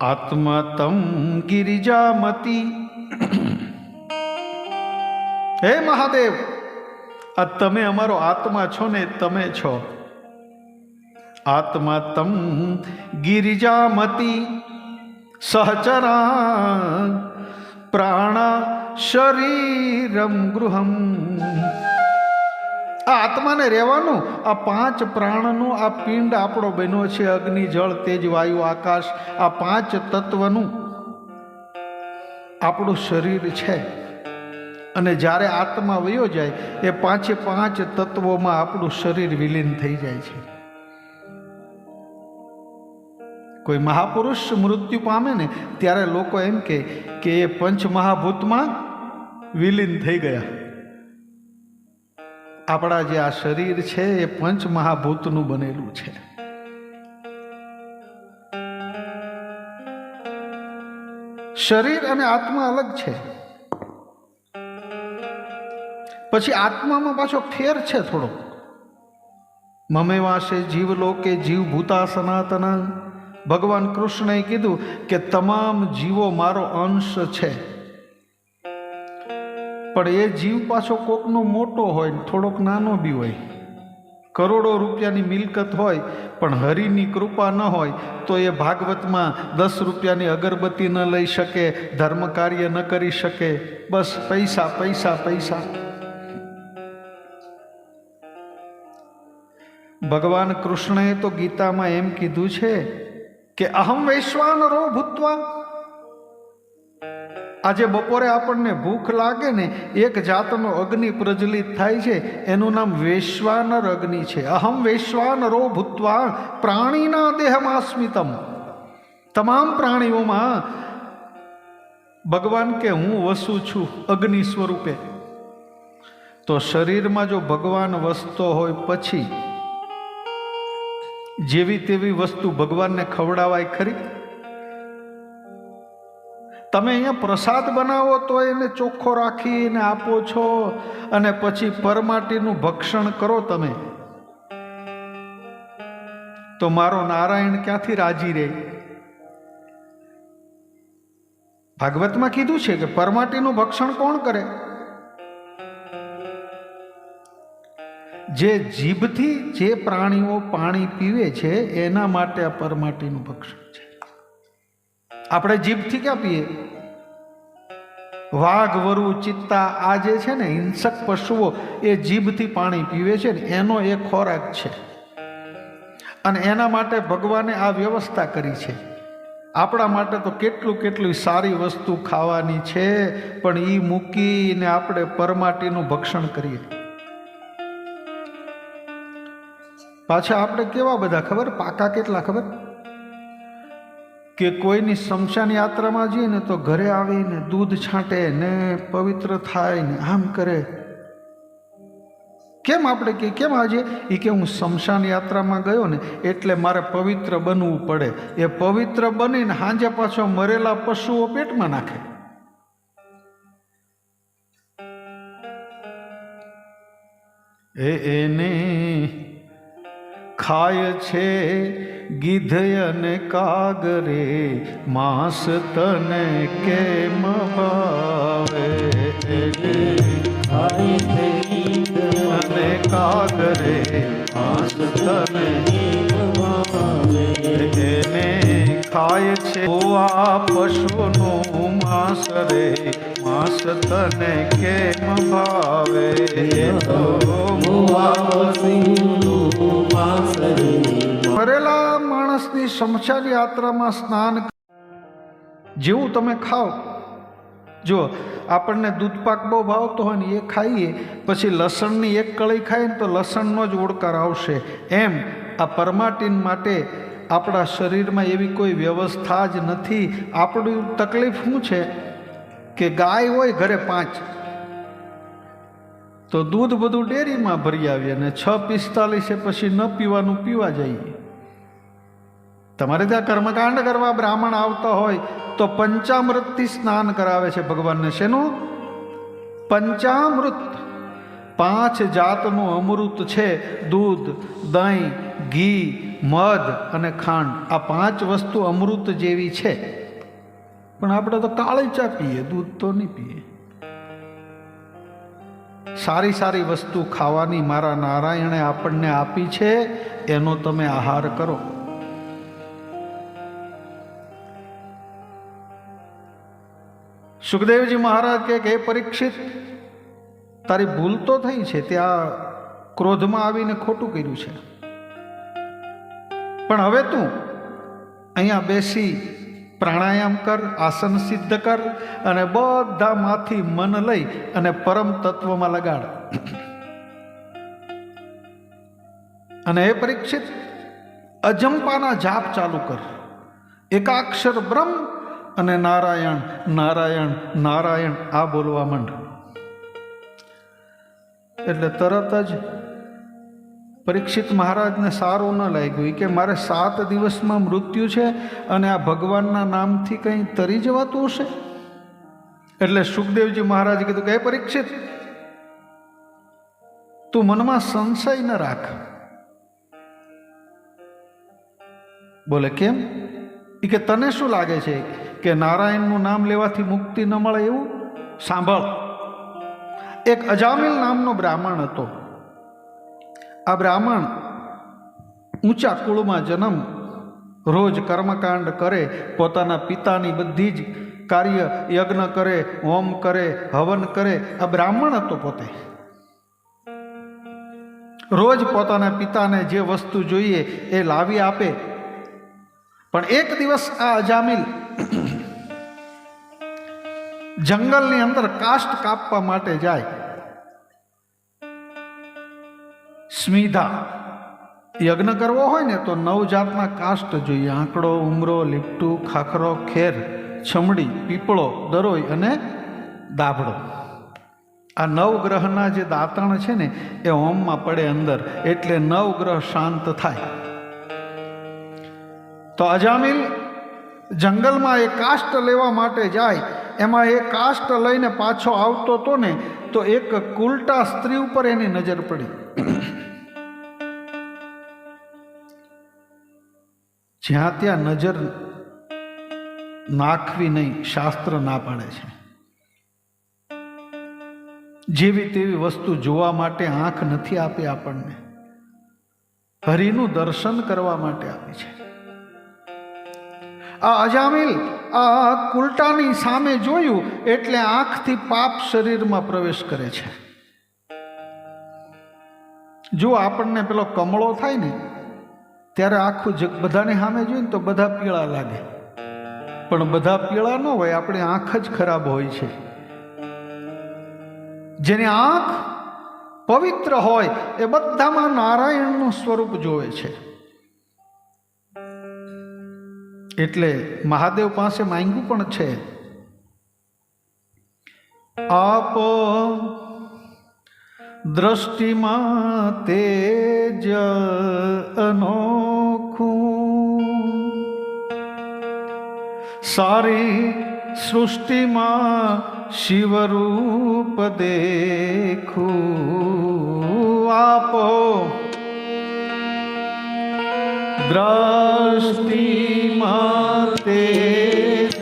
આત્મા તમ ગિરિજામતી. હે મહાદેવ, આ તમે અમારો આત્મા છો ને, તમે છો. આત્મા તમ ગિરિજામતી સહચરા પ્રાણા શરીરમ ગૃહમ. આ આત્માને રહેવાનું, આ પાંચ પ્રાણનું આ પિંડ આપણો બન્યો છે. અગ્નિ, જળ, તેજ, વાયુ, આકાશ, આ પાંચ તત્વનું આપણું શરીર છે. અને જ્યારે આત્મા વયો જાય એ પાંચે પાંચ તત્વોમાં આપણું શરીર વિલીન થઈ જાય છે. કોઈ મહાપુરુષ મૃત્યુ પામે ને ત્યારે લોકો એમ કે એ પંચ મહાભૂતમાં વિલીન થઈ ગયા. આપણા જે આ શરીર છે એ પંચ મહાભૂતનું બનેલું છે. શરીર અને આત્મા અલગ છે. પછી આત્મામાં પાછો ફેર છે થોડો. મમેવાસે જીવ લોકે જીવ ભૂતા સનાતના. ભગવાન કૃષ્ણએ કીધું કે તમામ જીવો મારો અંશ છે. પણ એ જીવ પાછો કોકનો મોટો હોય, થોડોક નાનો બી હોય. કરોડો રૂપિયાની મિલકત હોય પણ હરિની કૃપા ન હોય તો એ ભાગવતમાં 10 રૂપિયાની અગરબત્તી ન લઈ શકે, ધર્મ કાર્ય ન કરી શકે. બસ પૈસા પૈસા પૈસા. ભગવાન કૃષ્ણએ તો ગીતામાં એમ કીધું છે કે અહમ વૈશ્વાનરો ભૂત્વા. આજે બપોરે આપણને ભૂખ લાગે ને, એક જાતનો અગ્નિ પ્રજ્વલિત થાય છે, એનું નામ વૈશ્વાનર અગ્નિ છે. અહમ વૈશ્વાનરો ભૂત્વા પ્રાણીના દેહમાસ્મિતમ. તમામ પ્રાણીઓમાં ભગવાન કે હું વસું છું અગ્નિ સ્વરૂપે. તો શરીરમાં જો ભગવાન વસતો હોય પછી જેવી તેવી વસ્તુ ભગવાનને ખવડાવાય ખરી? તમે અહીંયા પ્રસાદ બનાવો તો એને ચોખ્ખો રાખીને આપો છો અને પછી પરમાટીનું ભક્ષણ કરો તમે, તો મારો નારાયણ ક્યાંથી રાજી રહે? ભાગવતમાં કીધું છે કે પરમાટીનું ભક્ષણ કોણ કરે? જે જીભથી જે પ્રાણીઓ પાણી પીવે છે એના માટે આ પરમાટીનું ભક્ષણ છે. આપણે જીભથી ક્યાં પીએ? વાઘ, વરુ, ચિત્તા આ જે છે ને હિંસક પશુઓ એ જીભથી પાણી પીવે છે ને, એનો એ ખોરાક છે. અને એના માટે ભગવાને આ વ્યવસ્થા કરી છે. આપણા માટે તો કેટલું સારી વસ્તુ ખાવાની છે, પણ એ મૂકીને આપણે પરમાટીનું ભક્ષણ કરીએ. પાછા આપણે કેવા બધા ખબર, પાકા કેટલા ખબર, કે કોઈની સ્મશાન યાત્રામાં જઈએ ને તો ઘરે આવીને દૂધ છાંટે ને પવિત્ર થાય ને આમ કરે. કેમ આપણે કે કેમ આજે? એ કે હું સ્મશાન યાત્રામાં ગયો ને એટલે મારે પવિત્ર બનવું પડે. એ પવિત્ર બનીને સાંજે પાછો મરેલા પશુઓ પેટમાં નાખે. એને ખાય છે ગીધ અને કાગરે, માંસ તને કેમ ભાવે? એને ખાય છે ગીધ અને કાગરે, માંસ તને ભાવે. એને ખાય છે આ પશુનું માંસ રે, માંસ તને કેમ ભાવે? તો મરેલા માણસની શમશાન યાત્રામાં સ્નાન જેવું તમે ખાઓ. જો આપણને દૂધપાક બહુ ભાવતો હોય ને એ ખાઈએ, પછી લસણની એક કળી ખાઈએ ને તો લસણનો જ ઓડકાર આવશે. એમ આ પરમાટીન માટે આપણા શરીરમાં એવી કોઈ વ્યવસ્થા જ નથી. આપણી તકલીફ શું છે કે ગાય હોય ઘરે 5 તો દૂધ બધું ડેરીમાં ભરી આવીએ અને 6:45 પછી ન પીવાનું પીવા જઈએ. તમારે ત્યાં કર્મકાંડ કરવા બ્રાહ્મણ આવતા હોય તો પંચામૃતથી સ્નાન કરાવે છે ભગવાનને. શેનું પંચામૃત? 5 જાતનું અમૃત છે. દૂધ, દહીં, ઘી, મધ અને ખાંડ. આ 5 વસ્તુ અમૃત જેવી છે. પણ આપણે તો કાળી ચા પીએ, દૂધ તો નહીં પીએ. સારી સારી વસ્તુ ખાવાની મારા નારાયણે આપણને આપી છે, એનો તમે આહાર કરો. સુખદેવજી મહારાજ કે હે પરીક્ષિત, તારી ભૂલ તો થઈ છે, ત્યાં ક્રોધમાં આવીને ખોટું કર્યું છે, પણ હવે તું અહીંયા બેસી પ્રાણાયામ કર, આસન સિદ્ધ કર અને બધામાંથી મન લઈ અને પરમ તત્વમાં લગાડ. અને એ પરીક્ષિત અજંપાના જાપ ચાલુ કર. એકાક્ષર બ્રહ્મ અને નારાયણ નારાયણ નારાયણ આ બોલવા માંડ. એટલે તરત જ પરીક્ષિત મહારાજને સારું ન લાગ્યું કે મારે 7 દિવસમાં મૃત્યુ છે અને આ ભગવાનના નામથી કંઈ તરી જવાતું હશે. એટલે સુખદેવજી મહારાજે કીધું કે હે પરીક્ષિત, તું મનમાં સંશય ન રાખ. બોલે કેમ? એ કે તને શું લાગે છે કે નારાયણનું નામ લેવાથી મુક્તિ ન મળે એવું? સાંભળ, એક અજામિલ નામનો બ્રાહ્મણ હતો. આ બ્રાહ્મણ ઊંચા કુળમાં જન્મ, રોજ કર્મકાંડ કરે, પોતાના પિતાની બધી જ કાર્ય યજ્ઞ કરે, હોમ કરે, હવન કરે. આ બ્રાહ્મણ હતો પોતે. રોજ પોતાના પિતાને જે વસ્તુ જોઈએ એ લાવી આપે. પણ એક દિવસ આ અજામિલ જંગલની અંદર કાષ્ટ કાપવા માટે જાય. સ્મિધા યજ્ઞ કરવો હોય ને તો 9 જાતના કાષ્ટ જોઈએ. આંકડો, ઉમરો, લીપટું, ખાખરો, ખેર, છમડી, પીપળો, દરોઈ અને દાભડો. આ 9 ગ્રહના જે દાંતણ છે ને એ હોમમાં પડે અંદર, એટલે 9 ગ્રહ શાંત થાય. તો અજામિલ જંગલમાં એ કાષ્ટ લેવા માટે જાય. એમાં એ કાષ્ટ લઈને પાછો આવતો હતો ને તો એક કુલટા સ્ત્રી ઉપર એની નજર પડી. જ્યાં ત્યાં નજર નાખવી નહીં, શાસ્ત્ર ના પાડે છે. જેવી તેવી વસ્તુ જોવા માટે આંખ નથી આપી આપણને, હરિનું દર્શન કરવા માટે આપી છે. આ અજામિલ આ કુલટાની સામે જોયું એટલે આંખથી પાપ શરીરમાં પ્રવેશ કરે છે. જો આપણને પેલો કમળો થાય ને ત્યારે આખું જગ બધાને સામે જોઈને તો બધા પીળા લાગે, પણ બધા પીળા ન હોય, આપણી આંખ જ ખરાબ હોય છે. જેની આંખ પવિત્ર હોય એ બધામાં નારાયણનું સ્વરૂપ જોવે છે. એટલે મહાદેવ પાસે માંગ્યું પણ છે, આપ દ્રષ્ટિમાં તેજ અનોખું, સારી સૃષ્ટિમાં શિવરૂપ દેખું, આપો દ્રષ્ટિમાં તેજ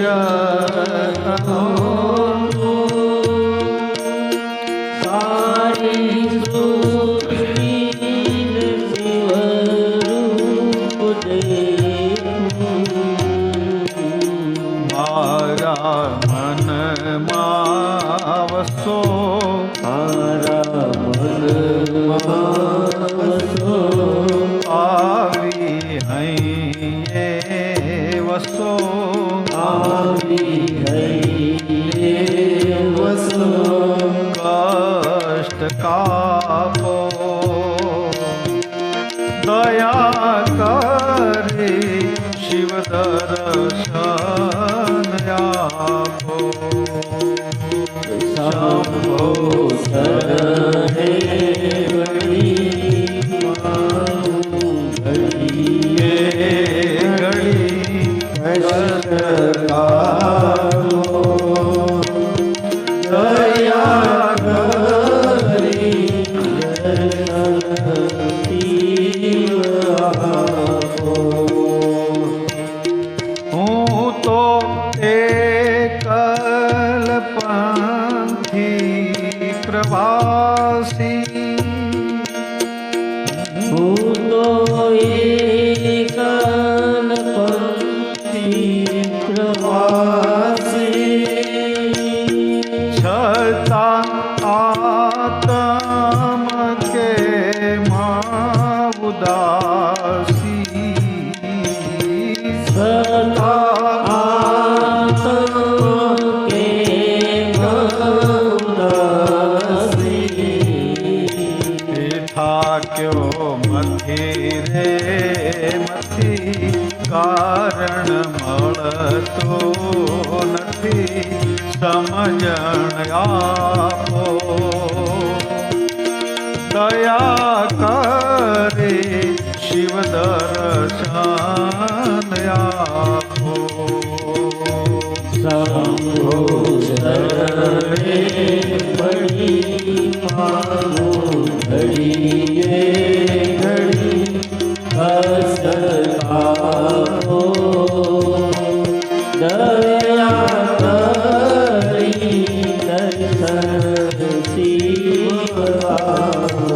સારી સુખી શિવરૂપ દેખું મારા મનમાં વસો મારા મનમાં વસો આવી હૈયે વસો આવી હૈયે વસો કષ્ટ કાપો દયા કરી શિવ દર્શન આપો શંભો સરહે વળી ઘડીએ ઘડી કષ્ટ કાપો દયા કરી દર્શન શિવ આપો હું તો એકલ પંથી પ્રવાસી હું તો એકલ પંથી પ્રવાસી છતાં આત્મ કે માં ઉદાસી થાક્યો મથી રે મથી કારણ મળતો નથી સમજણ આપો દયા કરી શિવ દર્શન આપો શંભો સરહે વળી ઘડીએ ઘડી કષ્ટ કાપો દયા કરી દર્શન શિવ આપો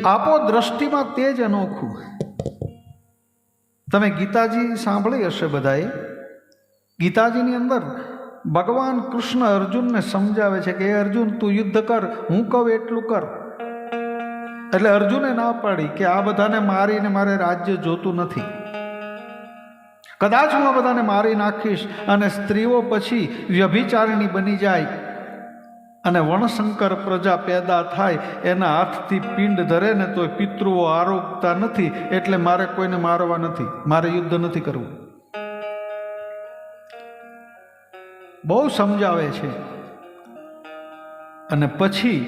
આપો દ્રષ્ટિમાં તેજ અનોખું. તમે ગીતાજી સાંભળી હશે બધાએ. ગીતાજીની અંદર ભગવાન કૃષ્ણ અર્જુનને સમજાવે છે કે એ અર્જુન તું યુદ્ધ કર, હું કહું એટલું કર. એટલે અર્જુને ના પાડી કે આ બધાને મારીને મારે રાજ્ય જોતું નથી. કદાચ હું આ બધાને મારી નાખીશ અને સ્ત્રીઓ પછી વ્યભિચારિણી બની જાય અને વણશંકર પ્રજા પેદા થાય, એના હાથથી પિંડ ધરે ને તો પિતૃઓ આરોગતા નથી, એટલે મારે કોઈને મારવા નથી, મારે યુદ્ધ નથી કરવું. બહુ સમજાવે છે. અને પછી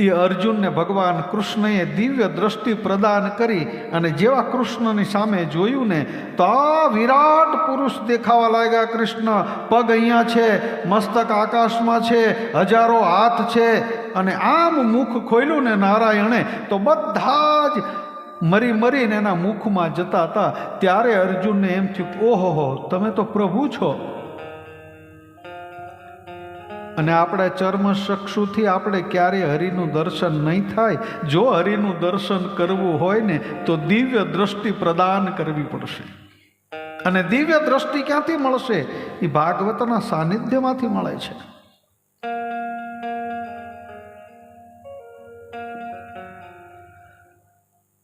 એ અર્જુનને ભગવાન કૃષ્ણએ દિવ્ય દ્રષ્ટિ પ્રદાન કરી અને જેવા કૃષ્ણની સામે જોયું ને તો આ વિરાટ પુરુષ દેખાવા લાગ્યા. કૃષ્ણ પગ અહીંયા છે, મસ્તક આકાશમાં છે, હજારો હાથ છે, અને આમ મુખ ખોલ્યું ને નારાયણે તો બધા જ મરી મરીને એના મુખમાં જતા હતા. ત્યારે અર્જુનને એમ થયું, ઓહો, તમે તો પ્રભુ છો. અને આપણા ચર્મ ચક્ષુથી આપણે ક્યારેય હરિનું દર્શન નહીં થાય. જો હરિનું દર્શન કરવું હોય ને તો દિવ્ય દ્રષ્ટિ પ્રદાન કરવી પડશે. અને દિવ્ય દ્રષ્ટિ ક્યાંથી મળશે? એ ભાગવતના સાનિધ્યમાંથી મળે છે.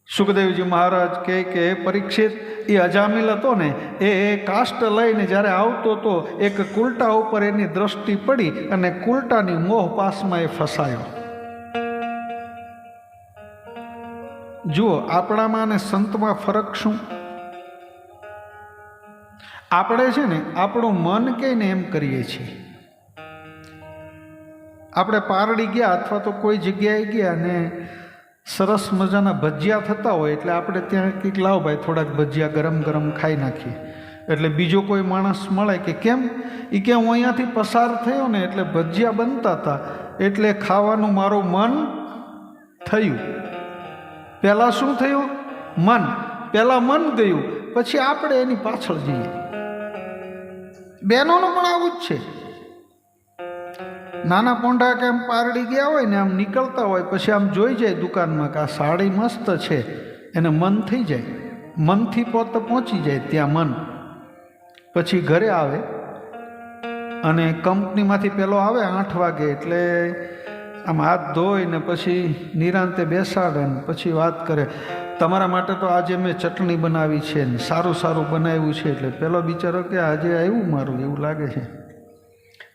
સુખદેવજી મહારાજ કહે કે પરીક્ષિત, એ અજામિલ હતો ને એ કાષ્ટ લઈને જ્યારે આવતો તો એક કુલટા ઉપર એની દ્રષ્ટિ પડી અને કુલટાની મોહ પાસમાં એ ફસાયો. જુઓ, આપણામાં અને સંતમાં ફરક શું? આપણે છે ને આપણું મન કહીને એમ કરીએ છીએ. આપણે પારડી ગયા અથવા તો કોઈ જગ્યાએ ગયા ને સરસ મજાના ભજીયા થતા હોય એટલે આપણે ત્યાં કંઈક લાવ ભાઈ થોડાક ભજીયા ગરમ ગરમ ખાઈ નાખીએ. એટલે બીજો કોઈ માણસ મળે કે કેમ, એ કે હું અહીંયાથી પસાર થયો ને એટલે ભજીયા બનતા હતા એટલે ખાવાનું મારું મન થયું. પહેલાં શું થયું? મન. પહેલાં મન ગયું, પછી આપણે એની પાછળ જઈએ. બહેનોનું પણ આવું જ છે. નાના પોંઢા કે આમ પારડી ગયા હોય ને, આમ નીકળતા હોય, પછી આમ જોઈ જાય દુકાનમાં કે આ સાડી મસ્ત છે, એને મન થઈ જાય. મનથી પોતે પહોંચી જાય ત્યાં મન. પછી ઘરે આવે અને કંપનીમાંથી પેલો આવે 8 વાગે, એટલે આમ હાથ ધોઈને પછી નિરાંતે બેસાડે ને પછી વાત કરે, તમારા માટે તો આજે મેં ચટણી બનાવી છે ને સારું સારું બનાવ્યું છે. એટલે પેલો બિચારો કે આજે આવ્યું મારું એવું લાગે છે.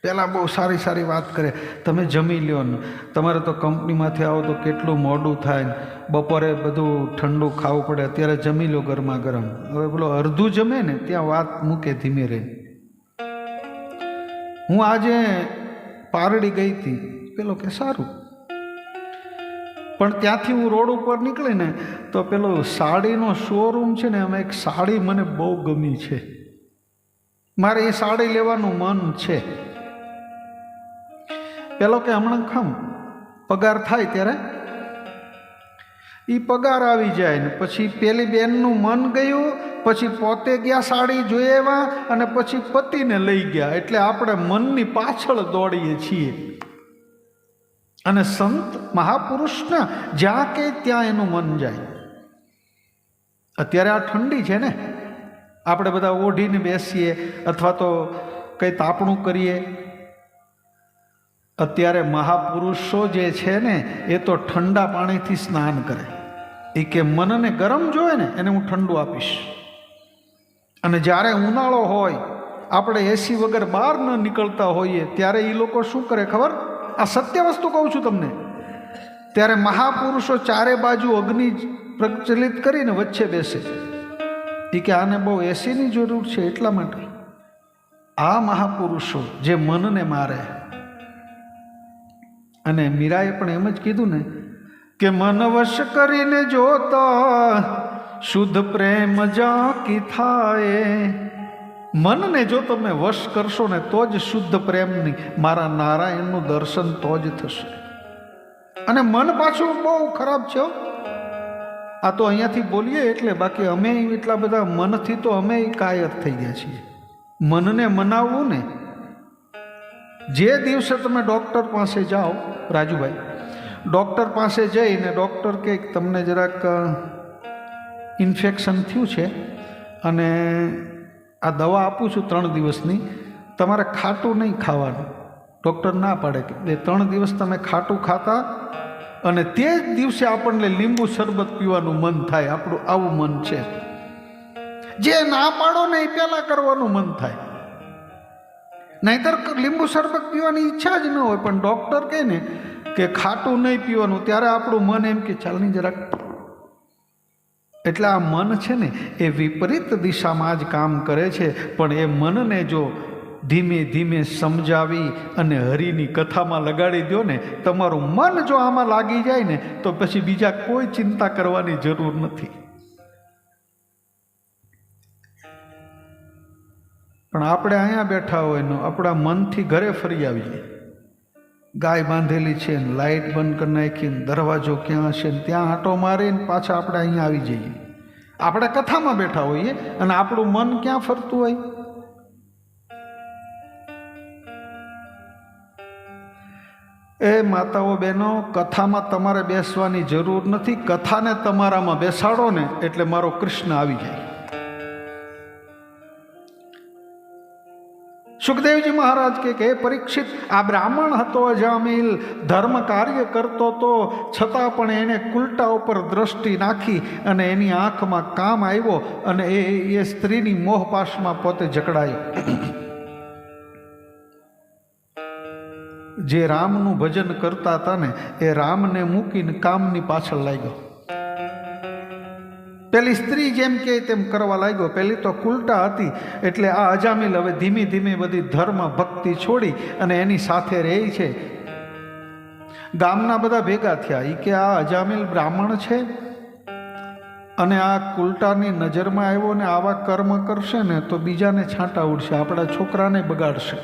પહેલાં બહુ સારી સારી વાત કરે, તમે જમી લ્યો ને, તમારે તો કંપનીમાંથી આવો તો કેટલું મોડું થાય ને, બપોરે બધું ઠંડુ ખાવું પડે, અત્યારે જમી લો ગરમા ગરમ. હવે પેલો અડધું જમે ને ત્યાં વાત મૂકે ધીમે રહીને. હું આજે પારડી ગઈ હતી, પેલો કે સારું. પણ ત્યાંથી હું રોડ ઉપર નીકળી ને તો પેલો સાડીનો શોરૂમ છે ને, એમાં એક સાડી મને બહુ ગમી છે, મારે એ સાડી લેવાનું મન છે. પેલો કે હમણાં ખમ પગાર થાય ત્યારે એ પગાર આવી જાય ને પછી પેલી બેનનું મન ગયું, પછી પોતે ગયા સાડી જોઈ આવ્યા અને પછી પતિને લઈ ગયા. એટલે આપણે મનની પાછળ દોડીએ છીએ. અને સંત મહાપુરુષના જ્યાં કે ત્યાં એનું મન જાય. અત્યારે આ ઠંડી છે ને, આપણે બધા ઓઢીને બેસીએ અથવા તો કંઈ તાપણું કરીએ. અત્યારે મહાપુરુષો જે છે ને એ તો ઠંડા પાણીથી સ્નાન કરે. એ કે મનને ગરમ જોઈએ ને એને હું ઠંડુ આપીશ. અને જ્યારે ઉનાળો હોય, આપણે એસી વગર બહાર ન નીકળતા હોઈએ, ત્યારે એ લોકો શું કરે ખબર? આ સત્ય વસ્તુ કહું છું તમને. ત્યારે મહાપુરુષો ચારે બાજુ અગ્નિ પ્રજ્વલિત કરીને વચ્ચે બેસે. એ કે આને બહુ એસીની જરૂર છે એટલા માટે. આ મહાપુરુષો જે મનને મારે. અને મીરાએ પણ એમ જ કીધું ને કે મન વશ કરીને જોતા શુદ્ધ પ્રેમ જાકી થાય. મનને જો તમે વશ કરશો ને તો જ શુદ્ધ પ્રેમની મારા નારાયણનું દર્શન તો જ થશે. અને મન પાછું બહુ ખરાબ છે. આ તો અહીંયાથી બોલીએ એટલે, બાકી અમે એટલા બધા મનથી તો અમે કાયર થઈ ગયા છીએ. મનને મનાવવું ને, જે દિવસે તમે ડૉક્ટર પાસે જાઓ, રાજુભાઈ, ડૉક્ટર પાસે જઈને ડૉક્ટર કહે તમને જરાક ઇન્ફેક્શન થયું છે અને આ દવા આપું છું 3 દિવસની, તમારે ખાટું નહીં ખાવાનું. ડૉક્ટર ના પાડે કે 3 દિવસ તમે ખાટું ખાતા અને તે જ દિવસે આપણને લીંબુ શરબત પીવાનું મન થાય. આપણું આવું મન છે. જે ના પાડો ને એ પહેલાં કરવાનું મન થાય. નહીંતર લીંબુ શરબત પીવાની ઈચ્છા જ ન હોય, પણ ડૉક્ટર કહે ને કે ખાટું નહીં પીવાનું, ત્યારે આપણું મન એમ કે ચાલની જરાક. એટલે આ મન છે ને એ વિપરીત દિશામાં જ કામ કરે છે. પણ એ મનને જો ધીમે ધીમે સમજાવી અને હરિની કથામાં લગાડી દો ને, તમારું મન જો આમાં લાગી જાય ને તો પછી બીજા કોઈ ચિંતા કરવાની જરૂર નથી. પણ આપણે અહીંયા બેઠા હોય ને આપણા મનથી ઘરે ફરી આવીએ. ગાય બાંધેલી છે ને લાઇટ બંધ કરી નાખીને દરવાજો ક્યાં છે ને ત્યાં આંટો મારીને પાછા આપણે અહીંયા આવી જઈએ. આપણે કથામાં બેઠા હોઈએ અને આપણું મન ક્યાં ફરતું હોય. એ માતાઓ બહેનો, કથામાં તમારે બેસવાની જરૂર નથી. કથાને તમારામાં બેસાડો ને એટલે મારો કૃષ્ણ આવી જાય. સુખદેવજી મહારાજ કે પરીક્ષિત, આ બ્રાહ્મણ હતો અજામિલ, ધર્મ કાર્ય કરતો તો છતાં પણ એને કુલટા ઉપર દ્રષ્ટિ નાખી અને એની આંખમાં કામ આવ્યો અને એ સ્ત્રીની મોહપાશમાં પોતે જકડાયો. જે રામનું ભજન કરતા હતા ને એ રામને મૂકીને કામની પાછળ લાગ્યો. પેલી સ્ત્રી જેમ કે તેમ કરવા લાગ્યો. પેલી તો કુલટા હતી. એટલે આ અજામિલ હવે ધીમે ધીમે બધી ધર્મ ભક્તિ છોડી અને એની સાથે રહે છે. ગામના બધા ભેગા થયા. એ કે આ અજામિલ બ્રાહ્મણ છે અને આ કુલટાની નજરમાં આવ્યો ને આવા કર્મ કરશે ને તો બીજાને છાંટા ઉડશે, આપણા છોકરાને બગાડશે.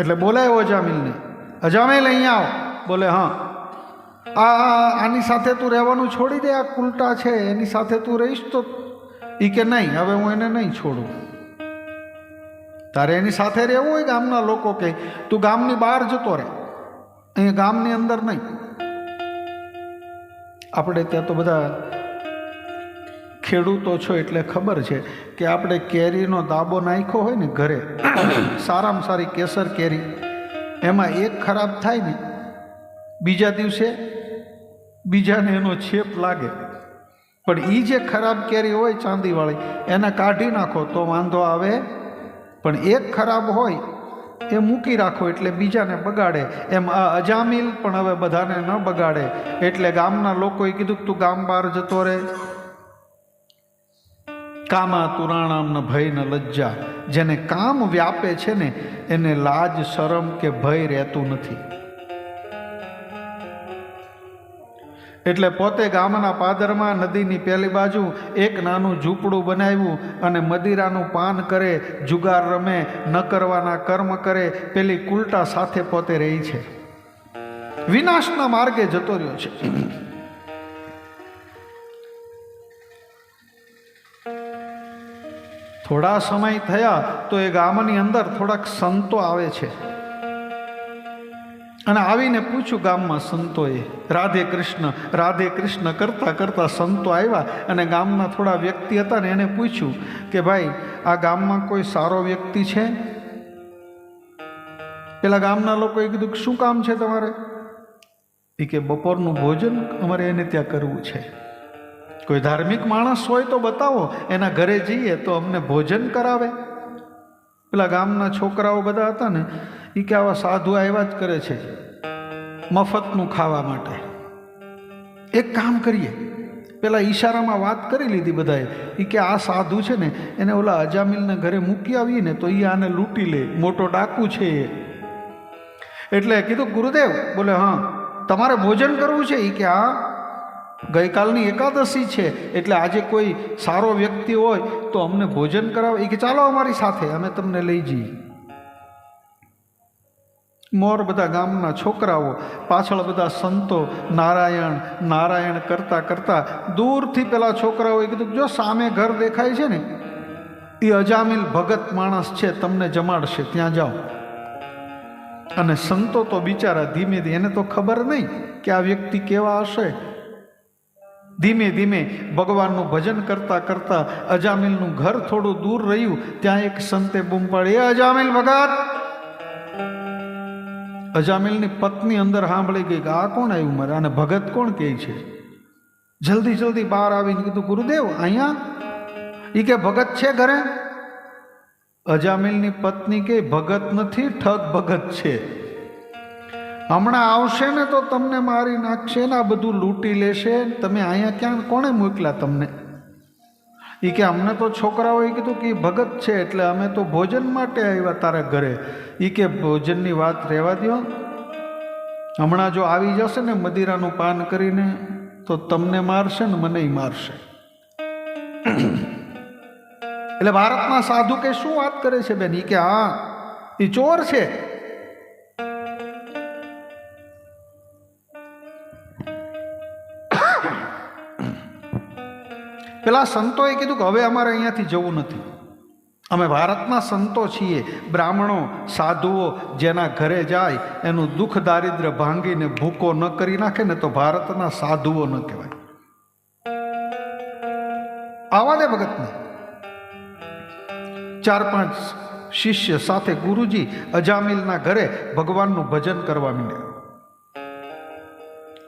એટલે બોલાયો અજામિલને, અજામિલ અહીંયા આવો. બોલે હા. આની સાથે તું રહેવાનું છોડી દે, આ કુલટા છે એની સાથે તું રહીશ તો? એ કે નહીં, હવે હું એને નહીં છોડું. તારે એની સાથે રહેવું હોય, ગામના લોકો કહે તું ગામની બહાર જતો રહે, અહીંયા ગામની અંદર નહીં. આપણે ત્યાં તો બધા ખેડૂતો છો એટલે ખબર છે કે આપણે કેરીનો દાબો નાખ્યો હોય ને ઘરે, સારામાં સારી કેસર કેરી, એમાં એક ખરાબ થાય ને બીજા દિવસે બીજાને એનો છેપ લાગે. પણ એ જે ખરાબ કેરી હોય ચાંદીવાળી એને કાઢી નાખો તો વાંધો આવે, પણ એક ખરાબ હોય એ મૂકી રાખો એટલે બીજાને બગાડે. એમ આ અજામિલ પણ હવે બધાને ન બગાડે એટલે ગામના લોકોએ કીધું તું ગામ બહાર જતો રહે. કામા તુરાણામ ન ભય ન લજ્જા. જેને કામ વ્યાપે છે ને એને લાજ શરમ કે ભય રહેતું નથી. એટલે પોતે ગામના પાદરમાં નદીની પેલી બાજુ એક નાનું ઝૂંપડું બનાવ્યું અને મદિરાનું પાન કરે, જુગાર રમે, ન કરવાના કર્મ કરે, પેલી કુલટા સાથે પોતે રહી છે. વિનાશના માર્ગે જતો રહ્યો છે. થોડા સમય થયા તો એ ગામની અંદર થોડાક સંતો આવે છે અને આવીને પૂછ્યું ગામમાં સંતોએ રાધે કૃષ્ણ કરતા કરતા સંતો આવ્યા અને ગામના થોડા વ્યક્તિ હતા ને એને પૂછ્યું કે ભાઈ આ ગામમાં કોઈ સારો વ્યક્તિ છે? પેલા ગામના લોકોએ કીધું કે શું કામ છે તમારે? એ કે બપોરનું ભોજન અમારે એને ત્યાં કરવું છે. કોઈ ધાર્મિક માણસ હોય તો બતાવો, એના ઘરે જઈએ તો અમને ભોજન કરાવે. પેલા ગામના છોકરાઓ બધા હતા ને એ કે આવા સાધુ આવ્યા જ કરે છે મફતનું ખાવા માટે. એક કામ કરીએ, પેલા ઈશારામાં વાત કરી લીધી બધાએ. એ કે આ સાધુ છે ને એને ઓલા અજામિલના ઘરે મૂકી આવીએ ને તો એ આને લૂંટી લે, મોટો ડાકુ છે એ. એટલે કીધું ગુરુદેવ. બોલે હા તમારે ભોજન કરવું છે? એ કે હા ગઈકાલની એકાદશી છે એટલે આજે કોઈ સારો વ્યક્તિ હોય તો અમને ભોજન કરાવો. એ કે ચાલો અમારી સાથે, અમે તમને લઈ જઈએ. મોર બધા ગામના છોકરાઓ, પાછળ બધા સંતો નારાયણ નારાયણ કરતા કરતા દૂરથી પેલા છોકરાઓએ કીધું જો સામે ઘર દેખાય છે ને એ અજામિલ ભગત માણસ છે, તમને જમાડશે, ત્યાં જાઓ. અને સંતો તો બિચારા ધીમે ધીમે, એને તો ખબર નહીં કે આ વ્યક્તિ કેવા હશે. ધીમે ધીમે ભગવાનનું ભજન કરતા કરતા અજામિલનું ઘર થોડું દૂર રહ્યું. ત્યાં એક સંતે બૂમ પાડી, એ અજામિલ ભગત. અજામિલની પત્ની અંદર સાંભળી ગઈ કે આ કોણ આવ્યું મારે, આને ભગત કોણ કહે છે. જલ્દી જલ્દી બહાર આવીને કીધું ગુરુદેવ અહીંયા. એ કે ભગત છે ઘરે? અજામિલની પત્ની કે ભગત નથી, ઠગ ભગત છે. હમણાં આવશે ને તો તમને મારી નાખશે ને આ બધું લૂંટી લેશે. તમે અહીંયા ક્યાં, કોણે મોકલ્યા તમને? એ કે અમને તો છોકરાઓએ કીધું કે ભગત છે એટલે અમે તો ભોજન માટે આવ્યા તારા ઘરે. એ કે ભોજનની વાત રહેવા દો, હમણાં જો આવી જશે ને મદિરાનું પાન કરીને તો તમને મારશે ને મને મારશે. એટલે ભારતના સાધુ કે શું વાત કરે છે બેન? એ કે હા એ ચોર છે. પેલા સંતોએ કીધું કે હવે અમારે અહીંયાથી જવું નથી, અમે ભારતના સંતો છીએ, બ્રાહ્મણો સાધુઓ જેના ઘરે જાય એનું દુઃખ દારિદ્ર્ય ભાંગીને ભૂકો ન કરી નાખે ને તો ભારતના સાધુઓ ન કહેવાય. આવા દે ભગતને. 4-5 શિષ્ય સાથે ગુરુજી અજામિલના ઘરે ભગવાનનું ભજન કરવા માંડ્યા.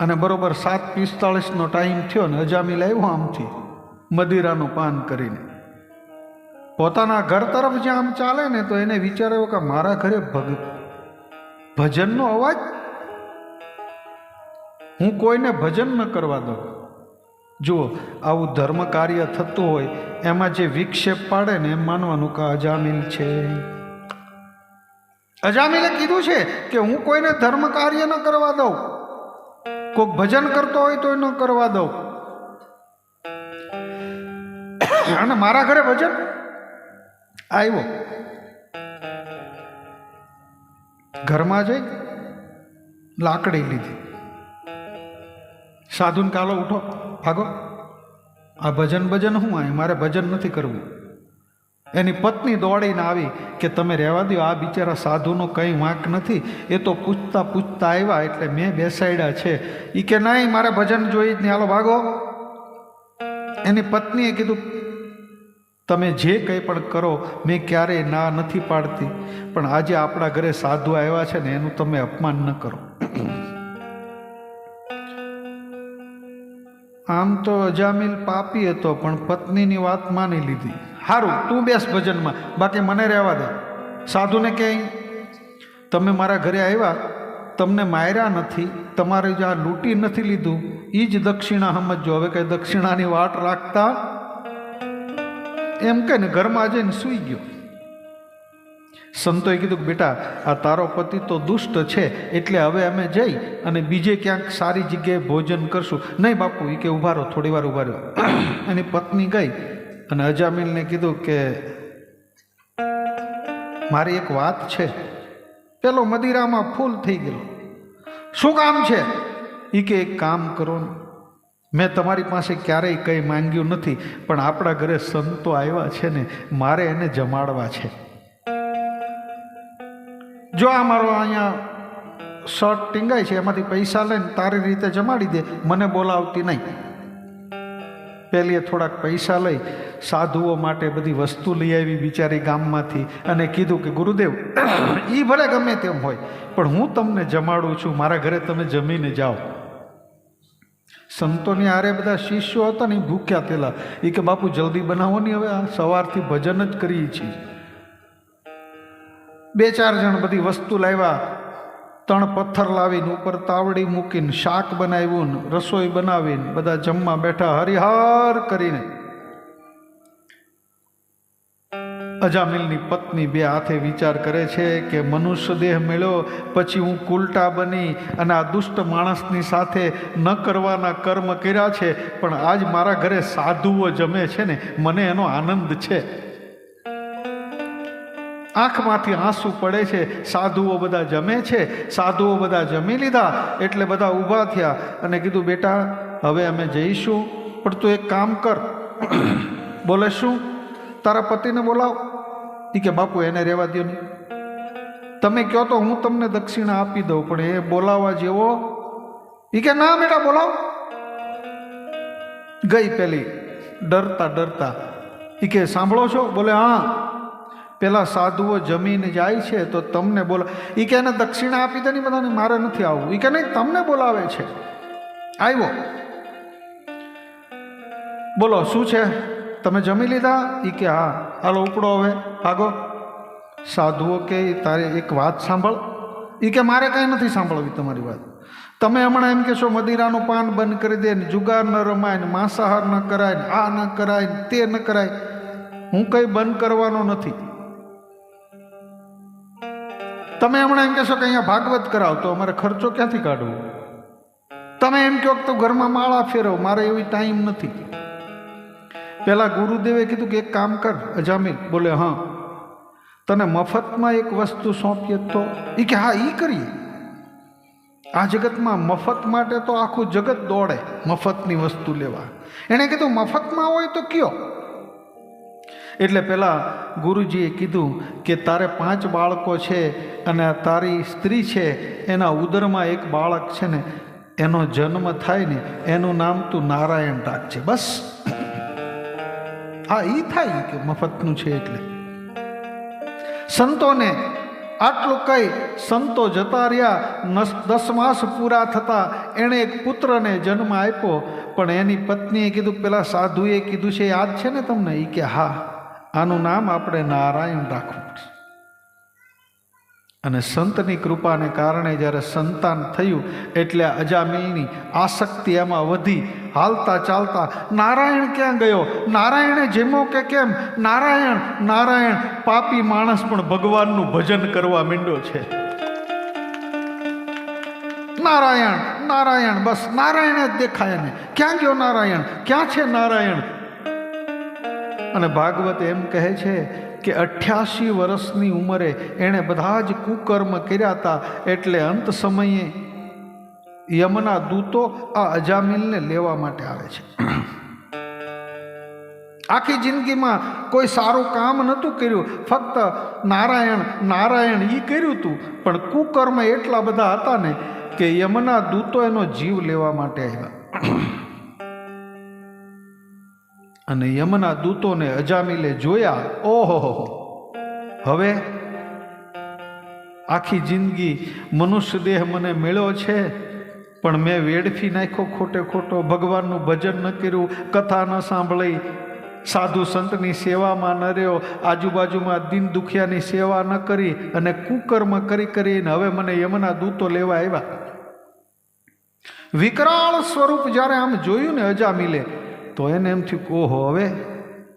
અને બરોબર 7:45 ટાઈમ થયો ને અજામિલ આવ્યો આમથી મદિરાનું પાન કરીને. પોતાના ઘર તરફ જ્યાં આમ ચાલે ને તો એને વિચાર્યો કે મારા ઘરે ભજનનો અવાજ, હું કોઈને ભજન ન કરવા દઉં. જુઓ આવું ધર્મ કાર્ય થતું હોય એમાં જે વિક્ષેપ પાડે ને એમ માનવાનું કે અજામિલ છે. અજામિલે કીધું છે કે હું કોઈને ધર્મ કાર્ય ન કરવા દઉં, કોઈક ભજન કરતો હોય તો ન કરવા દઉં. અને મારા ઘરે ભજન આવ્યો. ઘરમાં જઈ લાકડી લીધી, સાધુને કાલો ઉઠો ભાગો, આ ભજન શું આવે, મારે ભજન નથી કરવું. એની પત્ની દોડીને આવી કે તમે રહેવા દો, આ બિચારા સાધુનો કંઈ વાંક નથી, એ તો પૂછતા પૂછતા આવ્યા એટલે મેં બેસાડ્યા છે. એ કે નહીં, મારે ભજન જોઈ જ નહીં, હાલો ભાગો. એની પત્નીએ કીધું તમે જે કંઈ પણ કરો મેં ક્યારેય ના નથી પાડતી, પણ આજે આપણા ઘરે સાધુ આવ્યા છે ને એનું તમે અપમાન ન કરો. આમ તો અજામિલ પાપી હતો, પણ પત્નીની વાત માની લીધી. સારું, તું બેસ ભજનમાં, બાકી મને રહેવા દે. સાધુને કહે તમે મારા ઘરે આવ્યા, તમને માર્યા નથી, તમારે જે આ લૂંટી નથી લીધું, એ જ દક્ષિણા સમજો. હવે કંઈ દક્ષિણાની વાટ રાખતા એમ કે ને ઘરમાં જઈને સૂઈ ગયો. સંતોએ કીધું કે બેટા આ તારો પતિ તો દુષ્ટ છે, એટલે હવે અમે જઈ અને બીજે ક્યાંક સારી જગ્યાએ ભોજન કરશું. નહીં બાપુ, એ કે ઊભા રહો, થોડી વાર ઊભા રહો. એની પત્ની ગઈ અને અજામિલને કીધું કે મારી એક વાત છે. પેલો મદિરામાં ફૂલ થઈ ગયેલો. શું કામ છે? એ કે એક કામ કરો ને, મેં તમારી પાસે ક્યારેય કંઈ માંગ્યું નથી, પણ આપણા ઘરે સંતો આવ્યા છે ને, મારે એને જમાડવા છે. જો આ મારો અહીંયા શર્ટ ટીંગાય છે, એમાંથી પૈસા લઈને તારી રીતે જમાડી દે, મને બોલાવતી નહીં. પેલીએ થોડાક પૈસા લઈ સાધુઓ માટે બધી વસ્તુ લઈ આવી બિચારી ગામમાંથી, અને કીધું કે ગુરુદેવ એ ભલે ગમે તેમ હોય, પણ હું તમને જમાડું છું, મારા ઘરે તમે જમીને જાઓ. સંતોની આરે બધા શિષ્યો હતા ને, એ ભૂખ્યા પેલા. એ કે બાપુ જલ્દી બનાવો ને, હવે આ સવારથી ભજન જ કરીએ છીએ. 2-4 જણ બધી વસ્તુ લાવ્યા, 3 પથ્થર લાવીને ઉપર તાવડી મૂકીને શાક બનાવ્યું, રસોઈ બનાવીને બધા જમવા બેઠા હરિહર કરીને. અજામિલની પત્ની 2 હાથે વિચાર કરે છે કે મનુષ્ય દેહ મળ્યો પછી હું કુલટા બની અને આ દુષ્ટ માણસની સાથે ન કરવાના કર્મ કર્યા છે, પણ આજ મારા ઘરે સાધુઓ જમે છે ને, મને એનો આનંદ છે. આંખમાંથી આંસુ પડે છે. સાધુઓ બધા જમે છે, સાધુઓ બધા જમી લીધા એટલે બધા ઊભા થયા અને કીધું બેટા હવે અમે જઈશું, પણ તું એક કામ કર. બોલે શું? તારા પતિને બોલાવ. એ કે બાપુ એને રહેવા દો નહીં, તમે કહો તો હું તમને દક્ષિણા આપી દઉં, પણ એ બોલાવવા જેવો. એ કે ના બેટા બોલાવ. ગઈ પેલી ડરતા ડરતા. એ કે સાંભળો છો? બોલે હા. પેલા સાધુઓ જમીને જાય છે તો તમને બોલા. એ કે એને દક્ષિણા આપી દે ને બધાને, મારે નથી આવવું. એ કે નહીં, તમને બોલાવે છે. આવ્યો. બોલો શું છે? તમે જમી લીધા? એ કે હા. હાલો ઉપડો હવે, ભાગો. સાધુઓ કે તારે એક વાત સાંભળ. એ કે મારે કાંઈ નથી સાંભળવી તમારી વાત. તમે હમણાં એમ કહેશો મદિરાનું પાન બંધ કરી દે, ને જુગાર ન રમાય, ને માંસાહાર ન કરાય, ને આ ન કરાય, તે ન કરાય. હું કંઈ બંધ કરવાનો નથી. તમે હમણાં એમ કહેશો કે અહીંયા ભાગવત કરાવ, તો અમારે ખર્ચો ક્યાંથી કાઢવો? તમે એમ કહો તો ઘરમાં માળા ફેરવ, મારે એવી ટાઈમ નથી. પેલા ગુરુદેવે કીધું કે એક કામ કર અજામિલ. બોલે હા. તને મફતમાં એક વસ્તુ સોંપીએ તો? એ કે હા, એ કરીએ. આ જગતમાં મફત માટે તો આખું જગત દોડે મફતની વસ્તુ લેવા. એણે કીધું મફતમાં હોય તો કયો? એટલે પેલા ગુરુજીએ કીધું કે તારે 5 બાળકો છે અને તારી સ્ત્રી છે, એના ઉદરમાં એક બાળક છે ને, એનો જન્મ થાય ને એનું નામ તું નારાયણ રાખજે. બસ હા, એ થાય કે મફતનું છે. એટલે સંતોને આટલું કહી સંતો જતા રહ્યા. 10 માસ પૂરા થતા એણે એક પુત્રને જન્મ આપ્યો, પણ એની પત્નીએ કીધું, પેલા સાધુએ કીધું છે યાદ છે ને તમને? એ કે હા, આનું નામ આપણે નારાયણ રાખવું પડશે. અને સંતની કૃપાને કારણે જ્યારે સંતાન થયું એટલે અજામિલની આસક્તિ એમાં વધી. હાલતા ચાલતા નારાયણ ક્યાં ગયો? નારાયણે જેમો કે કેમ નારાયણ નારાયણ. પાપી માણસ પણ ભગવાનનું ભજન કરવા માંડ્યો છે. નારાયણ નારાયણ, બસ નારાયણ જ દેખાય ને. ક્યાં ગયો નારાયણ? ક્યાં છે નારાયણ? અને ભાગવત એમ કહે છે કે 88 વર્ષની ઉંમરે એણે બધા જ કુકર્મ કર્યા હતા, એટલે અંત સમયે યમના દૂતો આ અજામિલને લેવા માટે આવે છે. આખી જિંદગીમાં કોઈ સારું કામ નહોતું કર્યું, ફક્ત નારાયણ નારાયણ ઈ કર્યું હતું, પણ કુકર્મ એટલા બધા હતા ને કે યમના દૂતો એનો જીવ લેવા માટે આવ્યા. અને યમના દૂતોને અજામિલે જોયા. ઓહો, હવે આખી જિંદગી મનુષ્ય દેહ મને મળ્યો છે, પણ મેં વેડફી નાખ્યો ખોટે ખોટો, ભગવાનનું ભજન ન કર્યું, કથા ન સાંભળી, સાધુ સંતની સેવામાં ન રહ્યો, આજુબાજુમાં દીન દુખિયાની સેવા ન કરી, અને કુકર્મ કરી કરીને હવે મને યમના દૂતો લેવા આવ્યા. વિકરાળ સ્વરૂપ જ્યારે આમ જોયું ને અજામિલે, તો એને એમ થયું, ઓહો,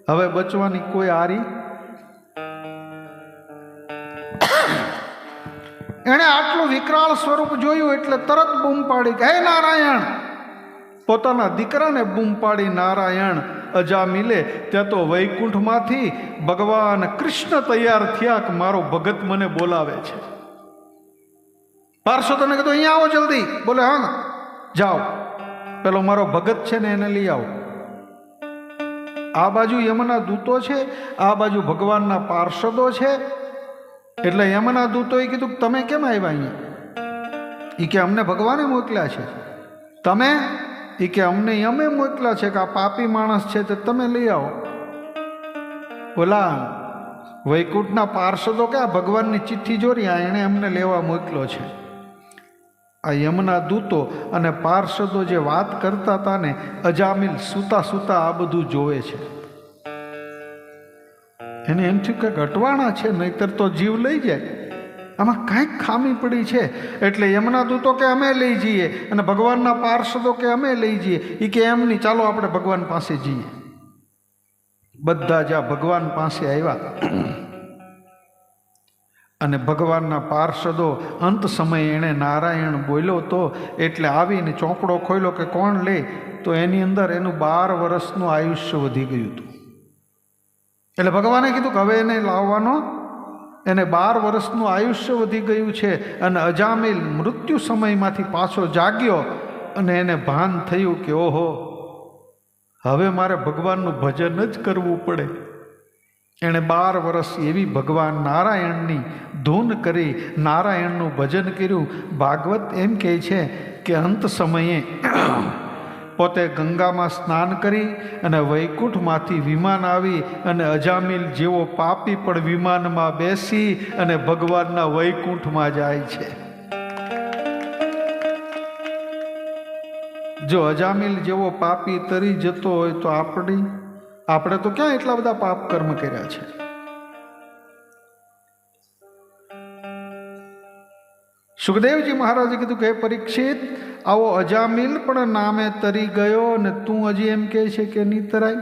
હવે બચવાની કોઈ આરી. એણે આટલું વિકરાળ સ્વરૂપ જોયું એટલે તરત બૂમ પાડી, હે નારાયણ! પોતાના દીકરાને બૂમ પાડી નારાયણ. અજામિલે ત્યાં તો વૈકુંઠમાંથી ભગવાન કૃષ્ણ તૈયાર થયા કે મારો ભગત મને બોલાવે છે. પાર્ષદોને કીધું, અહીંયા આવો જલ્દી. બોલે, હા જાઓ, પેલો મારો ભગત છે ને એને લઈ આવો. આ બાજુ યમના દૂતો છે, આ બાજુ ભગવાનના પાર્ષદો છે. એટલે યમના દૂતોએ કીધું, તમે કેમ આવ્યા અહીંયા? એ કે અમને ભગવાને મોકલ્યા છે. તમે? એ કે અમને યમે મોકલ્યા છે કે આ પાપી માણસ છે તે તમે લઈ આવો. ઓલા વૈકુંઠના પાર્ષદો કે આ ભગવાનની ચિઠ્ઠી જોરી, આ એણે અમને લેવા મોકલ્યો છે. આ યમના દૂતો અને પાર્ષદો જે વાત કરતા હતા ને, અજામિલ સૂતા સૂતા આ બધું જોવે છે. એને એમ થયું કે અટવાણા છે, નહીતર તો જીવ લઈ જાય, આમાં કાંઈક ખામી પડી છે. એટલે યમના દૂતો કે અમે લઈ જઈએ, અને ભગવાનના પાર્ષદો કે અમે લઈ જઈએ. એ કે એમ નહીં, ચાલો આપણે ભગવાન પાસે જઈએ. બધા જ્યાં ભગવાન પાસે આવ્યા, અને ભગવાનના પાર્ષદો અંત સમયે એણે નારાયણ બોલ્યો તો, એટલે આવીને ચોપડો ખોલ્યો કે કોણ લે, તો એની અંદર એનું 12 વર્ષનું આયુષ્ય વધી ગયું હતું. એટલે ભગવાને કીધું કે હવે એને લાવવાનો, એને 12 વર્ષનું આયુષ્ય વધી ગયું છે. અને અજામિલ મૃત્યુ સમયમાંથી પાછો જાગ્યો, અને એને ભાન થયું કે ઓહો, હવે મારે ભગવાનનું ભજન જ કરવું પડે. એણે 12 વર્ષ એવી ભગવાન નારાયણની ધૂન કરી, નારાયણનું ભજન કર્યું. ભાગવત એમ કહે છે કે અંત સમયે પોતે ગંગામાં સ્નાન કરી અને વૈકુંઠમાંથી વિમાન આવી, અને અજામિલ જેવો પાપી પણ વિમાનમાં બેસી અને ભગવાનના વૈકુંઠમાં જાય છે. જો અજામિલ જેવો પાપી તરી જતો હોય તો આપણે તો ક્યાં એટલા બધા પાપ કર્મ કર્યા છે. સુખદેવજી મહારાજે કીધું કે પરીક્ષિત, આવો અજામિલ પણ નામે તરી ગયો, અને તું હજી એમ કહે છે કે નહીં તરાય?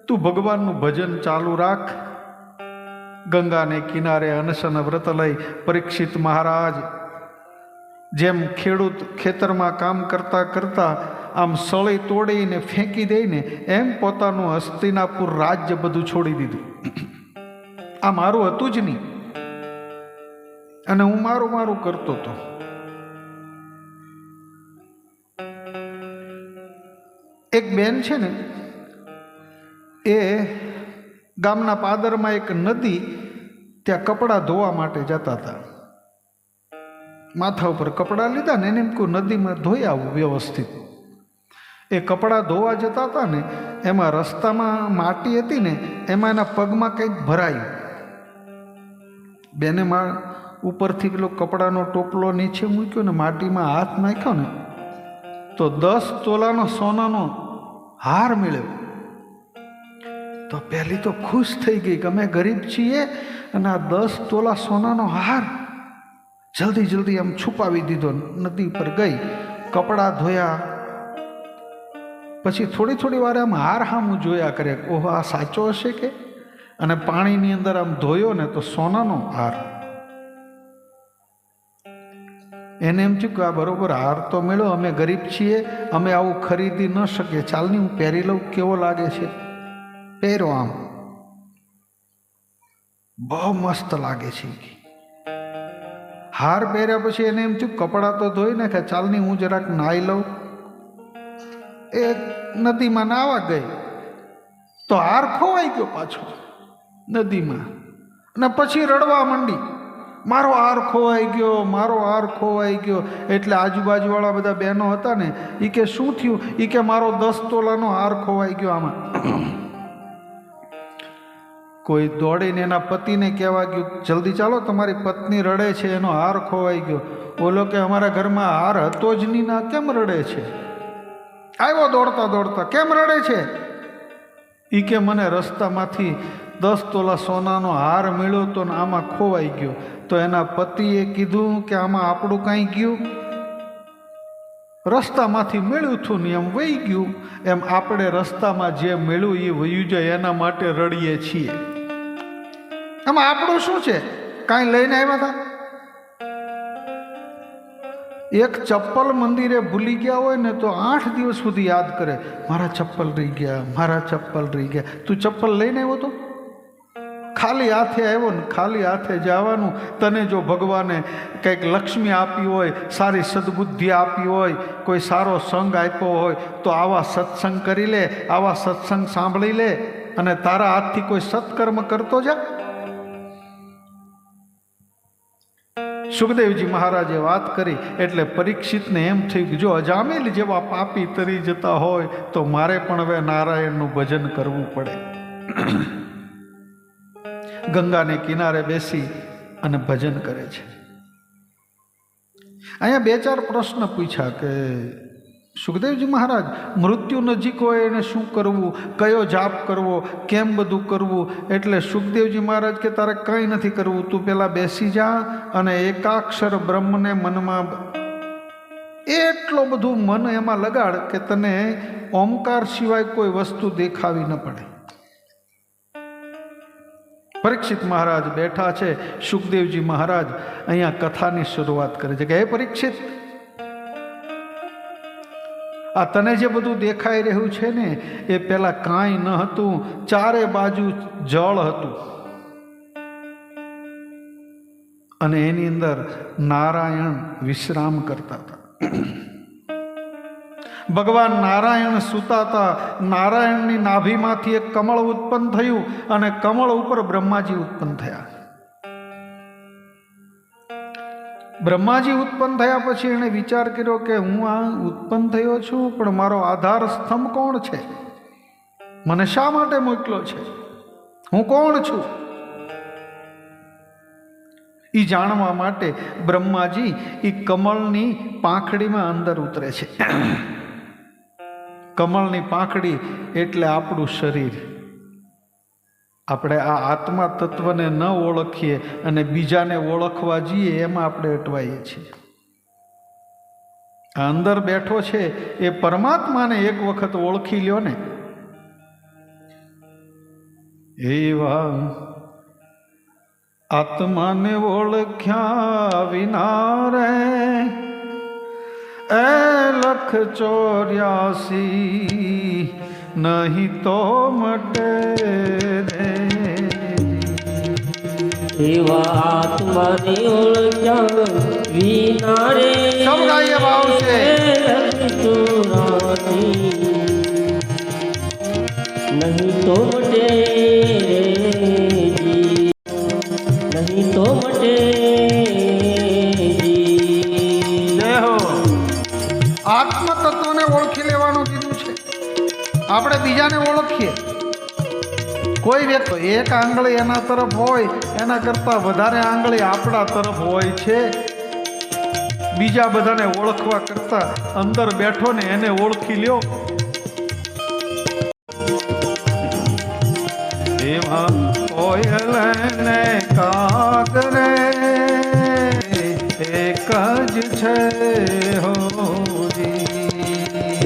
તું ભગવાનનું ભજન ચાલુ રાખ. ગંગાને કિનારે અનશન વ્રત લઈ પરીક્ષિત મહારાજ જેમ ખેડૂત ખેતરમાં કામ કરતા કરતા આમ સળી તોડીને ફેંકી દઈને, એમ પોતાનું હસ્તિનાપુર રાજ્ય બધું છોડી દીધું. આ મારું હતું જ નહીં, અને હું મારું કરતો હતો. એક બેન છે ને, એ ગામના પાદરમાં એક નદી, ત્યાં કપડાં ધોવા માટે જતા હતા. માથા ઉપર કપડાં લીધા ને એને એમ કહું નદીમાં ધોઈ આવું વ્યવસ્થિત. એ કપડાં ધોવા જતા હતા ને, એમાં રસ્તામાં માટી હતી ને, એમાં એના પગમાં કંઈક ભરાયું. બેને ઉપરથી પેલો કપડાનો ટોપલો નીચે મૂક્યો ને માટીમાં હાથ નાખ્યો ને, તો 10 તોલાનો સોનાનો હાર મળ્યો. તો પહેલી તો ખુશ થઈ ગઈ કે અમે ગરીબ છીએ, અને આ 10 તોલા સોનાનો હાર જલ્દી આમ છુપાવી દીધો. નદી પર ગઈ, કપડાં ધોયા, પછી થોડી વાર આમ હાર સામું જોયા કરે, ઓહો આ સાચો હશે કે? અને પાણીની અંદર આમ ધોયો ને તો સોનાનો હાર. એને એમ થયું કે આ બરોબર હાર તો મળ્યો, અમે ગરીબ છીએ, અમે આવું ખરીદી ન શકીએ, ચાલની હું પહેરી લઉં, કેવો લાગે છે, પહેરો. આમ બહુ મસ્ત લાગે છે. હાર પહેર્યા પછી એને એમ થયું કપડાં તો ધોઈ નાખે, ચાલની હું જરાક નાહી લઉં. એ નદીમાં નાવા ગઈ તો હાર ખોવાઈ ગયો પાછો નદીમાં, અને પછી રડવા માંડી, મારો હાર ખોવાઈ ગયો, મારો હાર ખોવાઈ ગયો. એટલે આજુબાજુવાળા બધા બહેનો હતા ને, એ કે શું થયું? એ કે મારો 10 તોલાનો હાર ખોવાઈ ગયો આમાં. કોઈ દોડીને એના પતિને કહેવા ગયું, જલ્દી ચાલો તમારી પત્ની રડે છે, એનો હાર ખોવાઈ ગયો. બોલો કે અમારા ઘરમાં હાર હતો જ નહીં, ના કેમ રડે છે? આવ્યો દોડતા દોડતા, કેમ રડે છે? એ કે મને રસ્તામાંથી 10 તોલા સોનાનો હાર મળ્યો તો ને આમાં ખોવાઈ ગયો. તો એના પતિએ કીધું કે આમાં આપણું કાંઈ ગયું? રસ્તામાંથી મળ્યું હતું ને એમ વહી ગયું. એમ આપણે રસ્તામાં જે મળ્યું એ વયું જાય એના માટે રડીએ છીએ. આમાં આપણું શું છે? કાંઈ લઈને આવ્યા હતા? એક ચપ્પલ મંદિરે ભૂલી ગયા હોય ને તો 8 દિવસ સુધી યાદ કરે, મારા ચપ્પલ રહી ગયા, મારા ચપ્પલ રહી ગયા. તું ચપ્પલ લઈને આવ્યો તો? ખાલી હાથે આવ્યો ને ખાલી હાથે જવાનું. તને જો ભગવાને કંઈક લક્ષ્મી આપી હોય, સારી સદબુદ્ધિ આપી હોય, કોઈ સારો સંગ આપ્યો હોય તો આવા સત્સંગ કરી લે, આવા સત્સંગ સાંભળી લે અને તારા હાથથી કોઈ સત્કર્મ કરતો જા. સુખદેવજી મહારાજે વાત કરી એટલે પરીક્ષિતને એમ થયું કે જો અજામિલ જેવા પાપી તરી જતા હોય તો મારે પણ હવે નારાયણનું ભજન કરવું પડે. ગંગાને કિનારે બેસી અને ભજન કરે છે. અહીંયા 2-4 પ્રશ્ન પૂછ્યા કે સુખદેવજી મહારાજ, મૃત્યુ નજીક હોય એને શું કરવું, કયો જાપ કરવો, કેમ બધું કરવું? એટલે સુખદેવજી મહારાજ કે તારે કંઈ નથી કરવું, તું પહેલાં બેસી જા અને એકાક્ષર બ્રહ્મને મનમાં એટલો બધું મન એમાં લગાડ કે તને ઓમકાર સિવાય કોઈ વસ્તુ દેખાવી ન પડે. પરીક્ષિત મહારાજ બેઠા છે. સુખદેવજી મહારાજ અહીંયા કથાની શરૂઆત કરે છે કે હે પરીક્ષિત, આ તને જે બધું દેખાઈ રહ્યું છે ને એ પહેલા કાંઈ ન હતું. ચારે બાજુ જળ હતું અને એની અંદર નારાયણ વિશ્રામ કરતા હતા. ભગવાન નારાયણ સૂતા હતા. નારાયણની નાભીમાંથી એક કમળ ઉત્પન્ન થયું અને કમળ ઉપર બ્રહ્માજી ઉત્પન્ન થયા. બ્રહ્માજી ઉત્પન્ન થયા પછી એણે વિચાર કર્યો કે હું આ ઉત્પન્ન થયો છું, પણ મારો આધાર સ્તંભ કોણ છે? મને શા માટે મોકલ્યો છે? હું કોણ છું? એ જાણવા માટે બ્રહ્માજી એ કમળની પાંખડીમાં અંદર ઉતરે છે. કમળની પાંખડી એટલે આપણું શરીર. આપણે આ આત્મા તત્વને ન ઓળખીએ અને બીજાને ઓળખવા જઈએ એમાં આપણે અટવાઈએ છીએ. આ અંદર બેઠો છે એ પરમાત્માને એક વખત ઓળખી લ્યો ને. એવા આત્માને ઓળખ્યા વિના રે 1,84 નહીં તો મટે રે. એવા આત્માને ઓળખ્યા વિના રે સૌ ગાઈએ ભાવ છે. 1,84 નહીં તો મટે નહીં તો મટે. આત્મ તત્વને ઓળખી લેવાનું કીધું છે. આપણે બીજાને ઓળખીએ. કોઈ વ્યક્તિ એક આંગળી એના તરફ હોય એના કરતાં વધારે આંગળી આપણા તરફ હોય છે. બીજા બધાને ઓળખવા કરતાં અંદર બેઠો ને એને ઓળખી લ્યો. એમાં કોયલ ને કાગરે એક જ છે હોજી.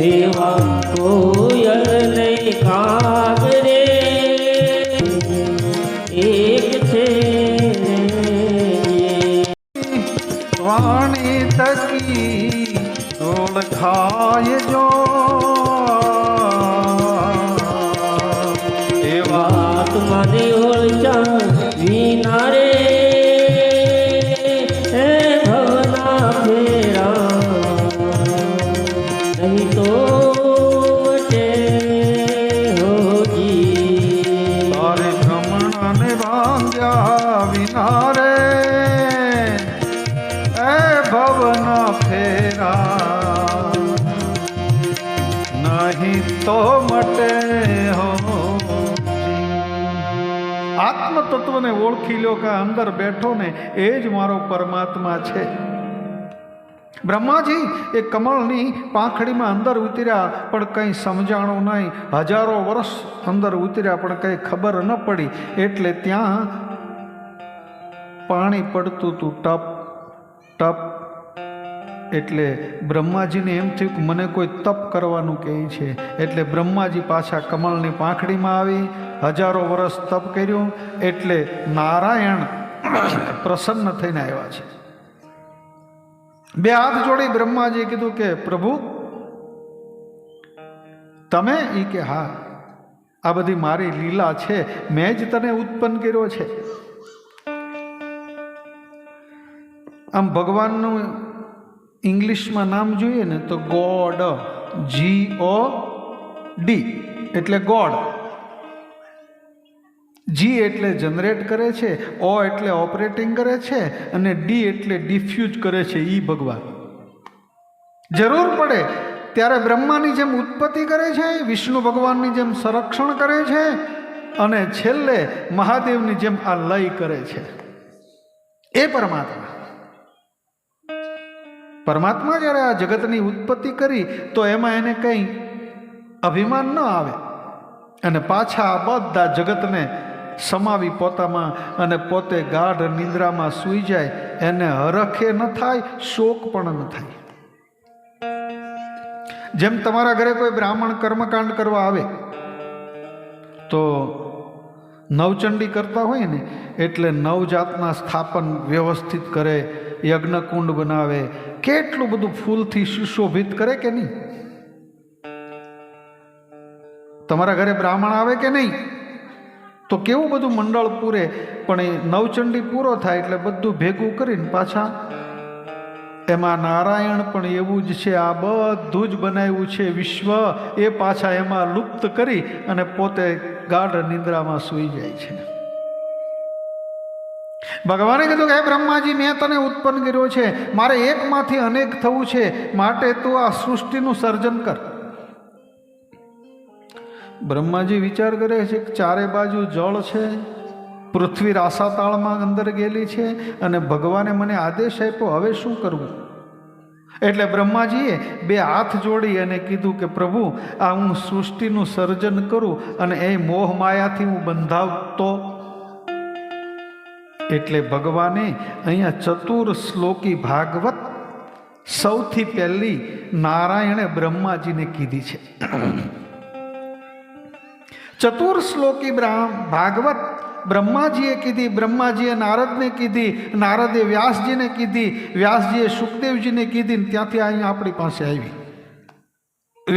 એવા કોયલ ને કાગરે એક છે. વાણી તકી ઓળખાય જો આત્માને ઓળખ્યા વિના આત્મ તત્વને ઓળખી લો કે અંદર બેઠો ને એ જ મારો પરમાત્મા છે. બ્રહ્માજી એ કમળની પાંખડીમાં અંદર ઉતર્યા પણ કંઈ સમજાણું નહીં. હજારો વર્ષ અંદર ઉતર્યા પણ કંઈ ખબર ન પડી. એટલે ત્યાં પાણી પડતું હતું, ટપ ટપ. એટલે બ્રહ્માજીને એમ થયું કે મને કોઈ તપ કરવાનું કહે છે. એટલે બ્રહ્માજી પાછા કમળની પાંખડીમાં આવી, હજારો વર્ષ તપ કર્યું. એટલે નારાયણ પ્રસન્ન થઈને આવ્યા છે. બે હાથ જોડી બ્રહ્માજીએ કીધું કે પ્રભુ તમે? એ કે હા, આ બધી મારી લીલા છે, મેં જ તને ઉત્પન્ન કર્યો છે. આમ ભગવાનનું ઇંગ્લિશમાં નામ જોઈએ ને તો ગોડ, GOD એટલે ગોડ. જી એટલે જનરેટ કરે છે, ઓ એટલે ઓપરેટિંગ કરે છે, અને ડી એટલે ડિફ્યુઝ કરે છે. ઈ ભગવાન જરૂર પડે ત્યારે બ્રહ્માની જેમ ઉત્પત્તિ કરે છે, વિષ્ણુ ભગવાનની જેમ સંરક્ષણ કરે છે, અને છેલ્લે મહાદેવની જેમ આ લય કરે છે. એ પરમાત્મા. પરમાત્મા જ્યારે આ જગતની ઉત્પત્તિ કરી તો એમાં એને કંઈ અભિમાન ન આવે, અને પાછા આ બધા જગતને સમાવી પોતામાં, અને પોતે ગાઢ નિંદ્રામાં સૂઈ જાય. એને હરખે ન થાય, શોક પણ ન થાય. જેમ તમારા ઘરે કોઈ બ્રાહ્મણ કર્મકાંડ કરવા આવે તો નવચંડી કરતા હોય ને, એટલે નવજાતના સ્થાપન વ્યવસ્થિત કરે, યજ્ઞકુંડ બનાવે, કેટલું બધું ફૂલથી સુશોભિત કરે કે નહીં? તમારા ઘરે બ્રાહ્મણ આવે કે નહીં? તો કેવું બધું મંડળ પૂરે. પણ એ નવચંડી પૂરો થાય એટલે બધું ભેગું કરીને પાછા એમાં નારાયણ પણ એવું જ છે, આ બધું જ બનાવ્યું છે વિશ્વ, એ પાછા એમાં લુપ્ત કરી અને પોતે ગાઢ નિંદ્રામાં સૂઈ જાય છે. ભગવાને કીધું કે હે બ્રહ્માજી, મેં તને ઉત્પન્ન કર્યો છે, મારે એકમાંથી અનેક થવું છે, માટે તું આ સૃષ્ટિનું સર્જન કર. બ્રહ્માજી વિચાર કરે છે કે ચારે બાજુ જળ છે, પૃથ્વી રાસાતાળમાં અંદર ગયેલી છે, અને ભગવાને મને આદેશ આપ્યો, હવે શું કરવું? એટલે બ્રહ્માજીએ બે હાથ જોડી અને કીધું કે પ્રભુ, આ હું સૃષ્ટિનું સર્જન કરું અને એ મોહ માયાથી હું બંધાવતો. એટલે ભગવાને અહીંયા ચતુર શ્લોકી ભાગવત સૌથી પહેલી નારાયણે બ્રહ્માજીને કીધી છે. ચતુર શ્લોકી ભાગવત બ્રહ્માજીએ કીધી, બ્રહ્માજીએ નારદને કીધી, નારદે વ્યાસજીને કીધી, વ્યાસજીએ સુખદેવજીને કીધી, ને ત્યાંથી અહીંયા આપણી પાસે આવી.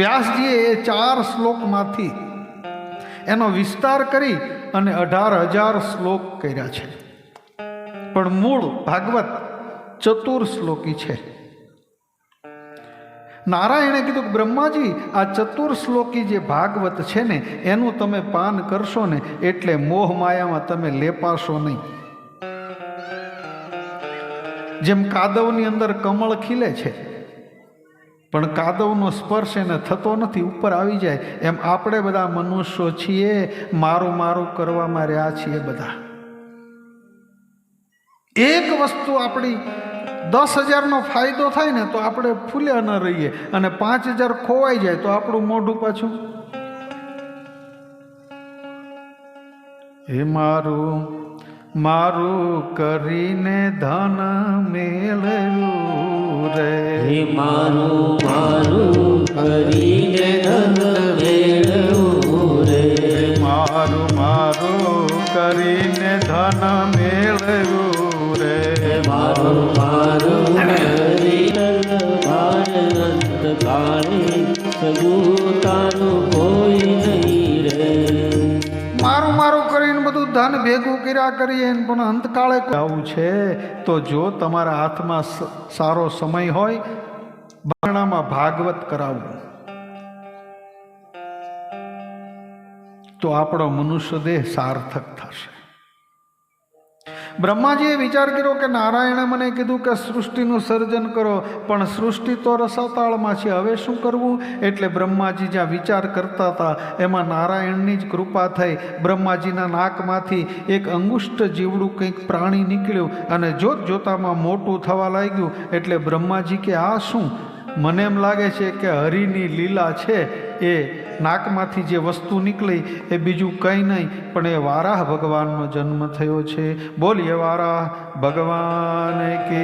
વ્યાસજીએ એ 4 શ્લોકમાંથી એનો વિસ્તાર કરી અને 18,000 શ્લોક કર્યા છે. પણ મૂળ ભાગવત ચતુર શ્લોકી છે. નારાયણે કીધું કે બ્રહ્માજી, આ ચતુર શ્લોકી જે ભાગવત છે ને, એનું તમે પાન કરશો ને એટલે મોહ માયામાં તમે લેપાશો નહીં. જેમ કાદવની અંદર કમળ ખીલે છે પણ કાદવનો સ્પર્શ એને થતો નથી, ઉપર આવી જાય, એમ આપણે બધા મનુષ્યો છીએ, મારું મારું કરવામાં રહ્યા છીએ બધા. એક વસ્તુ આપણી 10,000નો ફાયદો થાય ને તો આપણે ફૂલ્યા ન રહીએ, અને 5,000 ખોવાઈ જાય તો આપણું મોઢું પાછું એ મારું મારું કરીને ધન મેળવ્યું રે, હે મારું મારું કરીને ધન મેળવ્યું રે, મારું મારું કરીને ધન મેળવ્યું રે, મારું મારું કરીને ભારત કાળે સગુતાનું કોઈ નહીં રે. મારું મારું કરીને બધું ધન ભેગું કર્યા કરીએ, પણ અંતકાળે આવું છે. તો જો તમારા હાથમાં સારો સમય હોય, બારણામાં ભાગવત કરાવવું, તો આપણો મનુષ્ય દેહ સાર્થક થશે. બ્રહ્માજીએ વિચાર કર્યો કે નારાયણે મને કીધું કે સૃષ્ટિનું સર્જન કરો, પણ સૃષ્ટિ તો રસાતાળમાં છે, હવે શું કરવું? એટલે બ્રહ્માજી જ્યાં વિચાર કરતા હતા એમાં નારાયણની જ કૃપા થઈ. બ્રહ્માજીના નાકમાંથી એક અંગુષ્ઠ જીવડું કંઈક પ્રાણી નીકળ્યું અને જોત જોતામાં મોટું થવા લાગ્યું. એટલે બ્રહ્માજી કે આ શું? મને એમ લાગે છે કે હરિની લીલા છે. એ નાકમાંથી જે વસ્તુ નીકળી એ બીજું કંઈ નહીં પણ એ વારાહ ભગવાનનો જન્મ થયો છે. બોલીએ વારાહ ભગવાન કે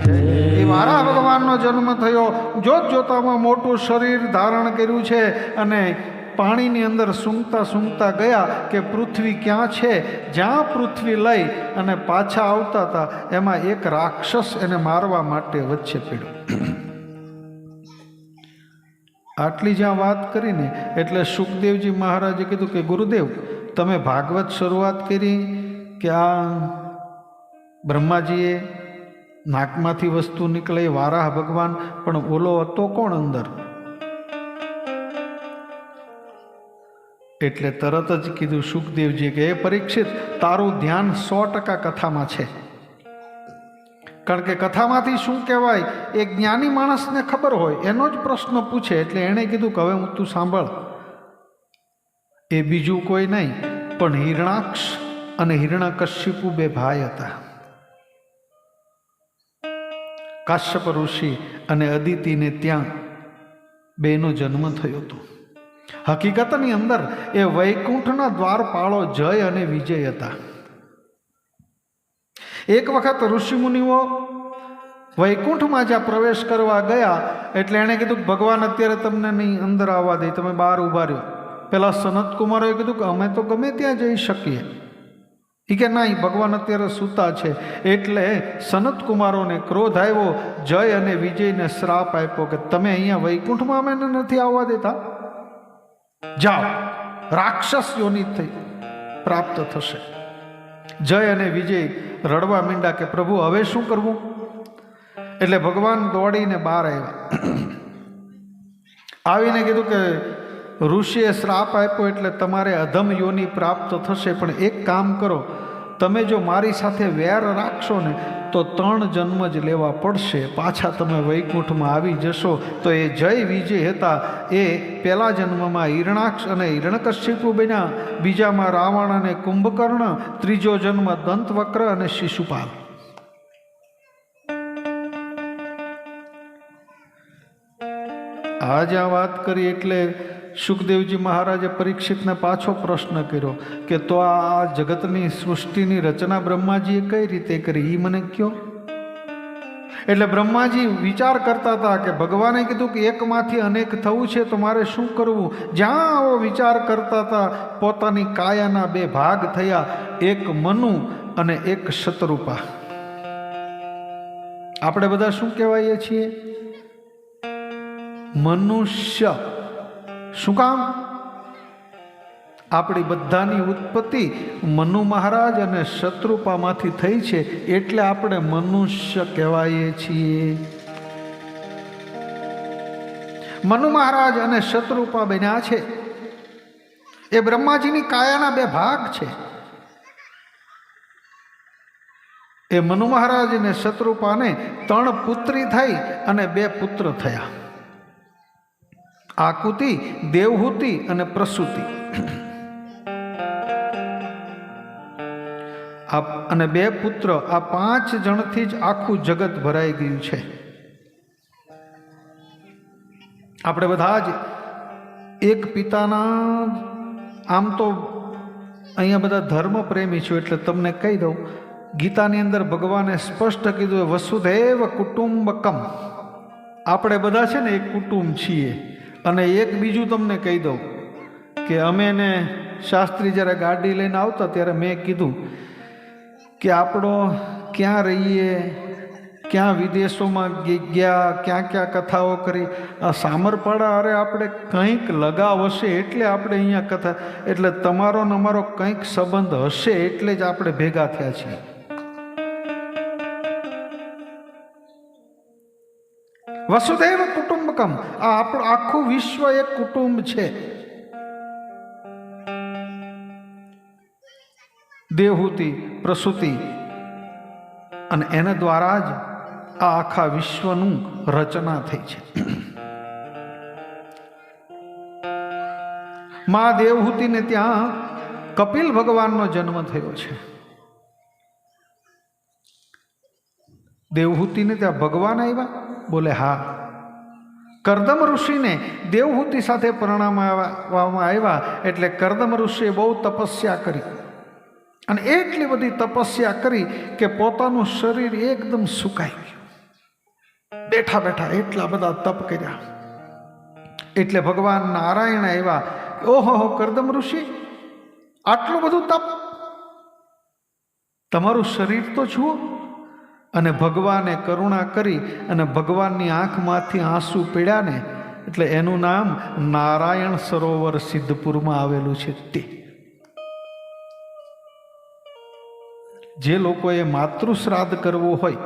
જય. એ વારાહ ભગવાનનો જન્મ થયો. જોત જોતામાં મોટું શરીર ધારણ કર્યું છે અને પાણીની અંદર સૂંઘતા સૂંઘતા ગયા કે પૃથ્વી ક્યાં છે. જ્યાં પૃથ્વી લઈ અને પાછા આવતા હતા એમાં એક રાક્ષસ એને મારવા માટે વચ્ચે પડ્યો. આટલી જ્યાં વાત કરીને એટલે સુખદેવજી મહારાજે કીધું કે ગુરુદેવ, તમે ભાગવત શરૂઆત કરી કે આ બ્રહ્માજીએ નાકમાંથી વસ્તુ નીકળે વારાહ ભગવાન, પણ ઓલો હતો કોણ અંદર? એટલે તરત જ કીધું સુખદેવજી કે એ પરીક્ષિત, તારું ધ્યાન 100% કથામાં છે. કારણ કે કથામાંથી શું કહેવાય એ જ્ઞાની માણસને ખબર હોય, એનો જ પ્રશ્ન પૂછે. એટલે એણે કીધું કે હવે હું તું સાંભળ. એ બીજું કોઈ નહીં પણ હિરણાક્ષ અને હિરણ્યકશ્યપુ બે ભાઈ હતા. કાશ્યપ ઋષિ અને અદિતિને ત્યાં બેનો જન્મ થયો હતો. હકીકતની અંદર એ વૈકુંઠના દ્વારપાળો જય અને વિજય હતા. એક વખત ઋષિમુનિઓ વૈકુંઠમાં જ્યાં પ્રવેશ કરવા ગયા એટલે એણે કીધું કે ભગવાન અત્યારે તમને નહીં અંદર આવવા દે, તમે બહાર ઊભા રહ્યો. પેલા સનત કુમારોએ કીધું કે અમે તો ગમે ત્યાં જઈ શકીએ. એ કે નહીં, ભગવાન અત્યારે સૂતા છે. એટલે સનત કુમારોને ક્રોધ આવ્યો. જય અને વિજયને શ્રાપ આપ્યો કે તમે અહીંયા વૈકુંઠમાં અમે નથી આવવા દેતા, જાઓ, રાક્ષસ યોનિ થઈ પ્રાપ્ત થશે. જય અને વિજય રડવા માંડ્યા કે પ્રભુ હવે શું કરવું? એટલે ભગવાન દોડીને બહાર આવ્યા. આવીને કીધું કે ઋષિએ શ્રાપ આપ્યો એટલે તમારે અધમ યોનિ પ્રાપ્ત થશે, પણ એક કામ કરો, તમે જો મારી સાથે વેર રાખશો ને તો 3 જન્મ જ લેવા પડશે, પાછા તમે વૈકુંઠમાં આવી જશો. તો એ જય વિજય હતા એ પહેલા જન્મમાં હિરણાક્ષ અને હિરણ્યકશ્યપુ બન્યા, બીજામાં રાવણ અને કુંભકર્ણ, ત્રીજો જન્મ દંતવક્ર અને શિશુપાલ. આજ આ વાત કરી એટલે સુખદેવજી મહારાજે પરીક્ષિતને પાછો પ્રશ્ન કર્યો કે તો આ જગતની સૃષ્ટિની રચના બ્રહ્માજીએ કઈ રીતે કરી એ મને કહો. એટલે બ્રહ્માજી વિચાર કરતા હતા કે ભગવાને કીધું કે એકમાંથી અનેક થવું છે તો મારે શું કરવું. જ્યાં આવો વિચાર કરતા હતા પોતાની કાયાના 2 ભાગ થયા, એક મનુ અને એક શતરૂપા. આપણે બધા શું કહેવાય છીએ? મનુષ્ય. શું કામ? આપણી બધાની ઉત્પત્તિ મનુ મહારાજ અને શત્રુપામાંથી થઈ છે, એટલે આપણે મનુષ્ય કહેવાય છીએ. મનુ મહારાજ અને શત્રુપા બન્યા છે. એ બ્રહ્માજીની કાયાના 2 ભાગ છે. એ મનુ મહારાજ અને શત્રુપાને 3 પુત્રી થઈ અને 2 પુત્ર થયા, આકુતિ, દેવહૂતિ અને પ્રસૂતિ. અને 2 પુત્ર, આ 5 જણથી જ આખું જગત ભરાઈ ગયું છે. આપણે બધા જ એક પિતાના, આમ તો અહીંયા બધા ધર્મ પ્રેમી છો એટલે તમને કહી દઉં, ગીતાની અંદર ભગવાને સ્પષ્ટ કીધું વસુધૈવ કુટુંબકમ. આપણે બધા છે ને એક કુટુંબ છીએ. અને એક બીજું તમને કહી દઉં કે અમે ને શાસ્ત્રી જ્યારે ગાડી લઈને આવતા ત્યારે મેં કીધું કે આપણો ક્યાં રહીએ, ક્યાં વિદેશોમાં ગયા, ક્યાં ક્યાં કથાઓ કરી. આ સામરપાડા અરે આપણે કંઈક લગાવ હશે એટલે આપણે અહીંયા કથા, એટલે તમારો ને અમારો કંઈક સંબંધ હશે એટલે જ આપણે ભેગા થયા છીએ. વસુધૈવ કુટુંબકમ. આ આપણું આખું વિશ્વ એક કુટુંબ છે. દેવહૂતિ, પ્રસૂતિ અને એના દ્વારા જ આ આખા વિશ્વનું રચના થઈ છે. મા દેવહૂતિને ત્યાં કપિલ ભગવાનનો જન્મ થયો છે. દેવહૂતિને ત્યાં ભગવાન આવ્યા? બોલે હા. કરદમ ઋષિને દેવહૂતિ સાથે પરણાવવામાં આવ્યા એટલે કરદમ ઋષિએ બહુ તપસ્યા કરી અને એટલી બધી તપસ્યા કરી કે પોતાનું શરીર એકદમ સુકાઈ ગયું. બેઠા બેઠા એટલા બધા તપ કર્યા એટલે ભગવાન નારાયણ આવ્યા. ઓહો કરદમ ઋષિ, આટલું બધું તપ, તમારું શરીર તો જુઓ. અને ભગવાને કરુણા કરી અને ભગવાનની આંખમાંથી આંસુ પીડ્યા ને એટલે એનું નામ નારાયણ સરોવર સિદ્ધપુરમાં આવેલું છે. તે જે લોકોએ માતૃશ્રાદ્ધ કરવું હોય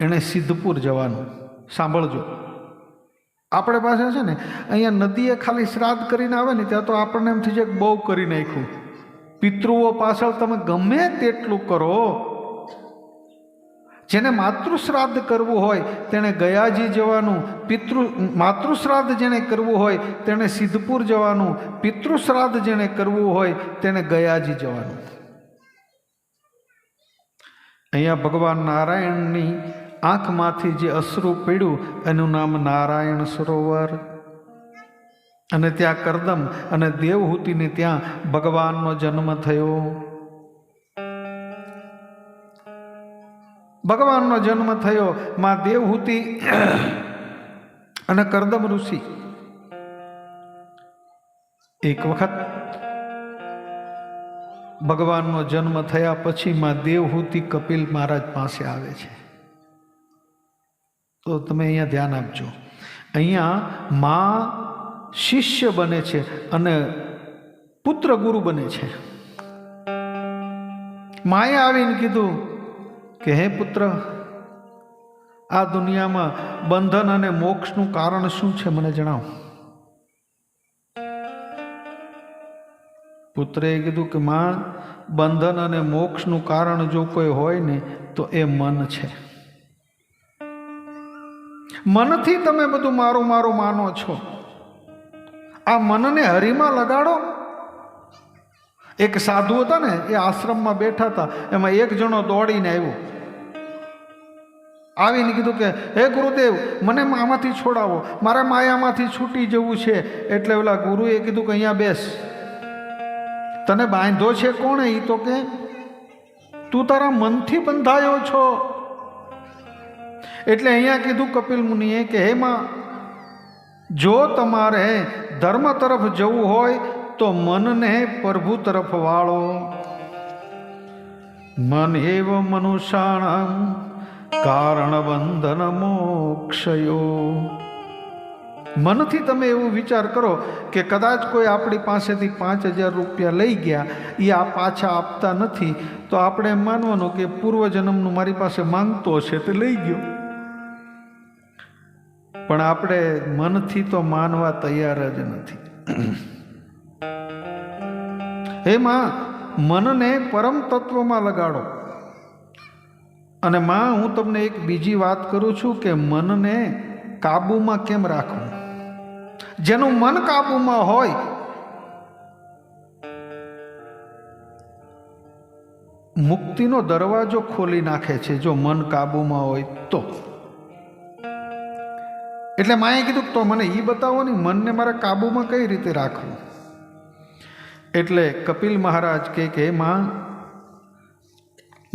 એણે સિદ્ધપુર જવાનું. સાંભળજો, આપણે પાસે છે ને અહીંયા નદીએ ખાલી શ્રાદ્ધ કરીને આવે ને ત્યાં તો આપણને એમ થઈ જાય બહુ કરી નાખ્યું. પિતૃઓ પાછળ તમે ગમે તેટલું કરો, જેને માતૃશ્રાદ્ધ કરવું હોય તેણે ગયાજી જવાનું. માતૃશ્રાદ્ધ જેને કરવું હોય તેણે સિદ્ધપુર જવાનું. પિતૃશ્રાદ્ધ જેને કરવું હોય તેણે ગયાજી જવાનું. અહીંયા ભગવાન નારાયણની આંખમાંથી જે અશ્રુ પીડ્યું એનું નામ નારાયણ સરોવર. અને ત્યાં કરદમ અને દેવહૂતિને ત્યાં ભગવાનનો જન્મ થયો. ભગવાનનો જન્મ થયો. માં દેવહૂતિ અને કરદમ ઋષિ એક વખત ભગવાનનો જન્મ થયા પછી માં દેવહૂતિ કપિલ મહારાજ પાસે આવે છે. તો તમે અહીંયા ધ્યાન આપજો. અહીંયા માં શિષ્ય બને છે અને પુત્ર ગુરુ બને છે. માએ આવીને કીધું કે હે પુત્ર, આ દુનિયામાં બંધન અને મોક્ષનું કારણ શું છે મને જણાવો. પુત્રએ કીધું કે માં, બંધન અને મોક્ષનું કારણ જો કોઈ હોય ને તો એ મન છે. મનથી તમે બધું મારું મારું માનો છો. આ મનને હરીમાં લગાડો. એક સાધુ હતા ને, એ આશ્રમમાં બેઠા હતા. એમાં એક જણો દોડીને આવ્યો, આવીને કીધું કે હે ગુરુદેવ, મને આમાંથી છોડાવો, મારે માયામાંથી છૂટી જવું છે. એટલે ઓલા ગુરુએ કીધું કે અહીંયા બેસ. તને બાંધો છે કોણે? એ તો કે તું તારા મનથી બંધાયો છો. એટલે અહીંયા કીધું કપિલ મુનિએ કે હે માં, જો તમારે ધર્મ તરફ જવું હોય તો મનને પ્રભુ તરફ વાળો. મન એવ મનુષ્યાણામ કારણ બંધન મોક્ષયો. મનથી તમે એવું વિચાર કરો કે કદાચ કોઈ આપણી પાસેથી 5,000 રૂપિયા લઈ ગયા, એ આ પાછા આપતા નથી, તો આપણે એમ માનવાનું કે પૂર્વજન્મનું મારી પાસે માંગતો હશે તે લઈ ગયો. પણ આપણે મનથી તો માનવા તૈયાર જ નથી. એમાં મનને પરમ તત્વમાં લગાડો. અને માં, હું તમને એક બીજી વાત કરું છું કે મનને કાબૂમાં કેમ રાખવું. જેનું મન કાબૂમાં હોય મુક્તિનો દરવાજો ખોલી નાખે છે, જો મન કાબૂમાં હોય તો. એટલે માએ કીધું તો મને એ બતાવો ને, મનને મારે કાબૂમાં કઈ રીતે રાખવું. એટલે કપિલ મહારાજ કે માં,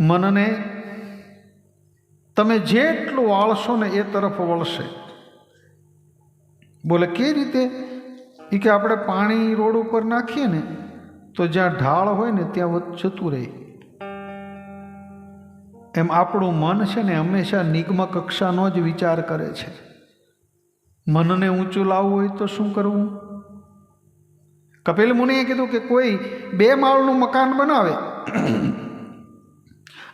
મનને તમે જેટલું વાળશો ને એ તરફ વળશે. બોલે કે રીતે? એ કે આપણે પાણી રોડ ઉપર નાખીએ ને તો જ્યાં ઢાળ હોય ને ત્યાં જતું રહે. એમ આપણું મન છે ને હંમેશા નિગમ કક્ષાનો જ વિચાર કરે છે. મનને ઊંચું લાવવું હોય તો શું કરવું? કપિલ મુનિએ કીધું કે કોઈ 2 માળનું મકાન બનાવે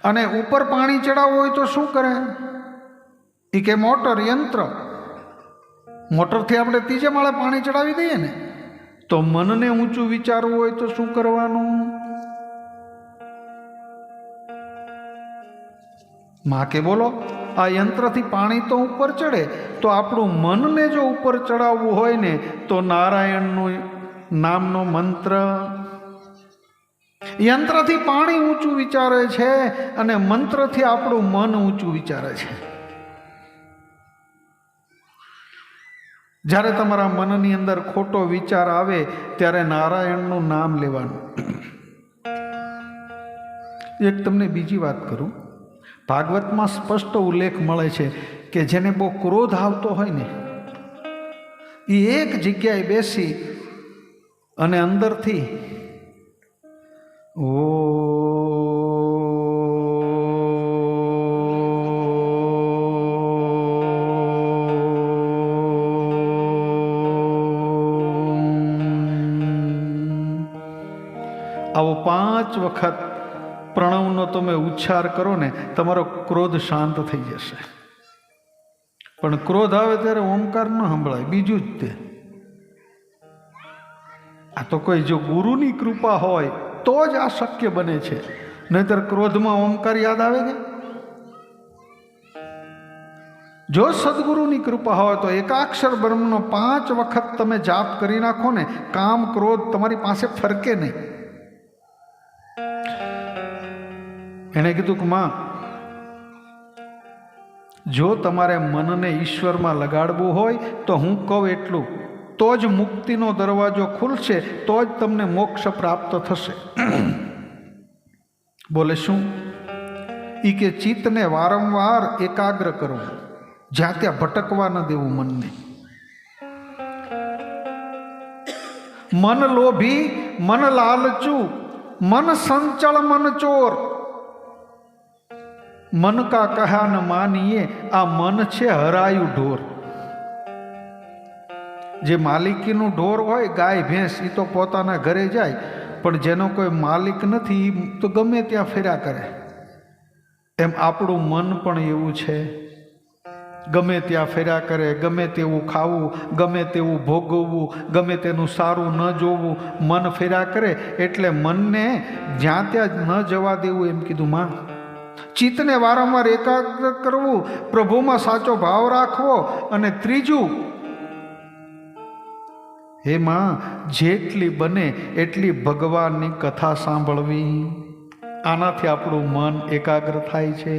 અને ઉપર પાણી ચડાવવું હોય તો શું કરે? એ કે મોટર, યંત્ર. મોટરથી આપણે 3 માળે પાણી ચડાવી દઈએ ને. તો મનને ઊંચું વિચારવું હોય તો શું કરવાનું? માં કે બોલો, આ યંત્રથી પાણી તો ઉપર ચડે, તો આપણું મનને જો ઉપર ચડાવવું હોય ને તો નારાયણનું નામનો મંત્ર. યંત્રથી પાણી ઊંચું વિચારે છે અને મંત્રથી આપણું મન ઊંચું વિચારે છે. જ્યારે તમારા મનની અંદર ખોટો વિચાર આવે ત્યારે નારાયણનું નામ લેવાનું. એક તમને બીજી વાત કરું, ભાગવતમાં સ્પષ્ટ ઉલ્લેખ મળે છે કે જેને બહુ ક્રોધ આવતો હોય ને એ એક જગ્યાએ બેસી અને અંદરથી આવો 5 વખત પ્રણવનો તમે ઉચ્ચાર કરો ને, તમારો ક્રોધ શાંત થઈ જશે. પણ ક્રોધ આવે ત્યારે ઓમકાર ન સંભળાય, બીજું જ તે. આ તો કોઈ જો ગુરુની કૃપા હોય તો જ આ શક્ય બને છે, નહીતર ક્રોધમાં ઓમકાર યાદ આવે છે. જો સદગુરુની કૃપા હોય તો એકાક્ષર બ્રહ્મનો 5 વખત તમે જાપ કરી નાખો ને, કામ ક્રોધ તમારી પાસે ફરકે નહીં. એણે કીધું કે માં, જો તમારે મનને ઈશ્વરમાં લગાડવું હોય તો હું કહું એટલું, તો જ મુક્તિનો દરવાજો ખુલશે, તો જ તમને મોક્ષ પ્રાપ્ત થશે. બોલે શું? ઈ કે ચિત્તને વારંવાર એકાગ્ર કરવું, જ્યાં ત્યાં ભટકવા ન દેવું મનને. મન લોભી મન લાલચું, મન સંચળ મન ચોર, મન કા કહા ન માનીએ, આ મન છે હરાયું ઢોર. જે માલિકીનું ઢોર હોય, ગાય ભેંસ, એ તો પોતાના ઘરે જાય, પણ જેનો કોઈ માલિક નથી તો ગમે ત્યાં ફેર્યા કરે. એમ આપણું મન પણ એવું છે, ગમે ત્યાં ફેર્યા કરે, ગમે તેવું ખાવું, ગમે તેવું ભોગવવું, ગમે તેનું સારું ન જોવું, મન ફેર્યા કરે. એટલે મનને જ્યાં ત્યાં ન જવા દેવું એમ કીધું માં. ચિત્તને વારંવાર એકાગ્ર કરવું, પ્રભુમાં સાચો ભાવ રાખવો, અને ત્રીજું, હે માં, જેટલી બને એટલી ભગવાનની કથા સાંભળવી. આનાથી આપણું મન એકાગ્ર થાય છે.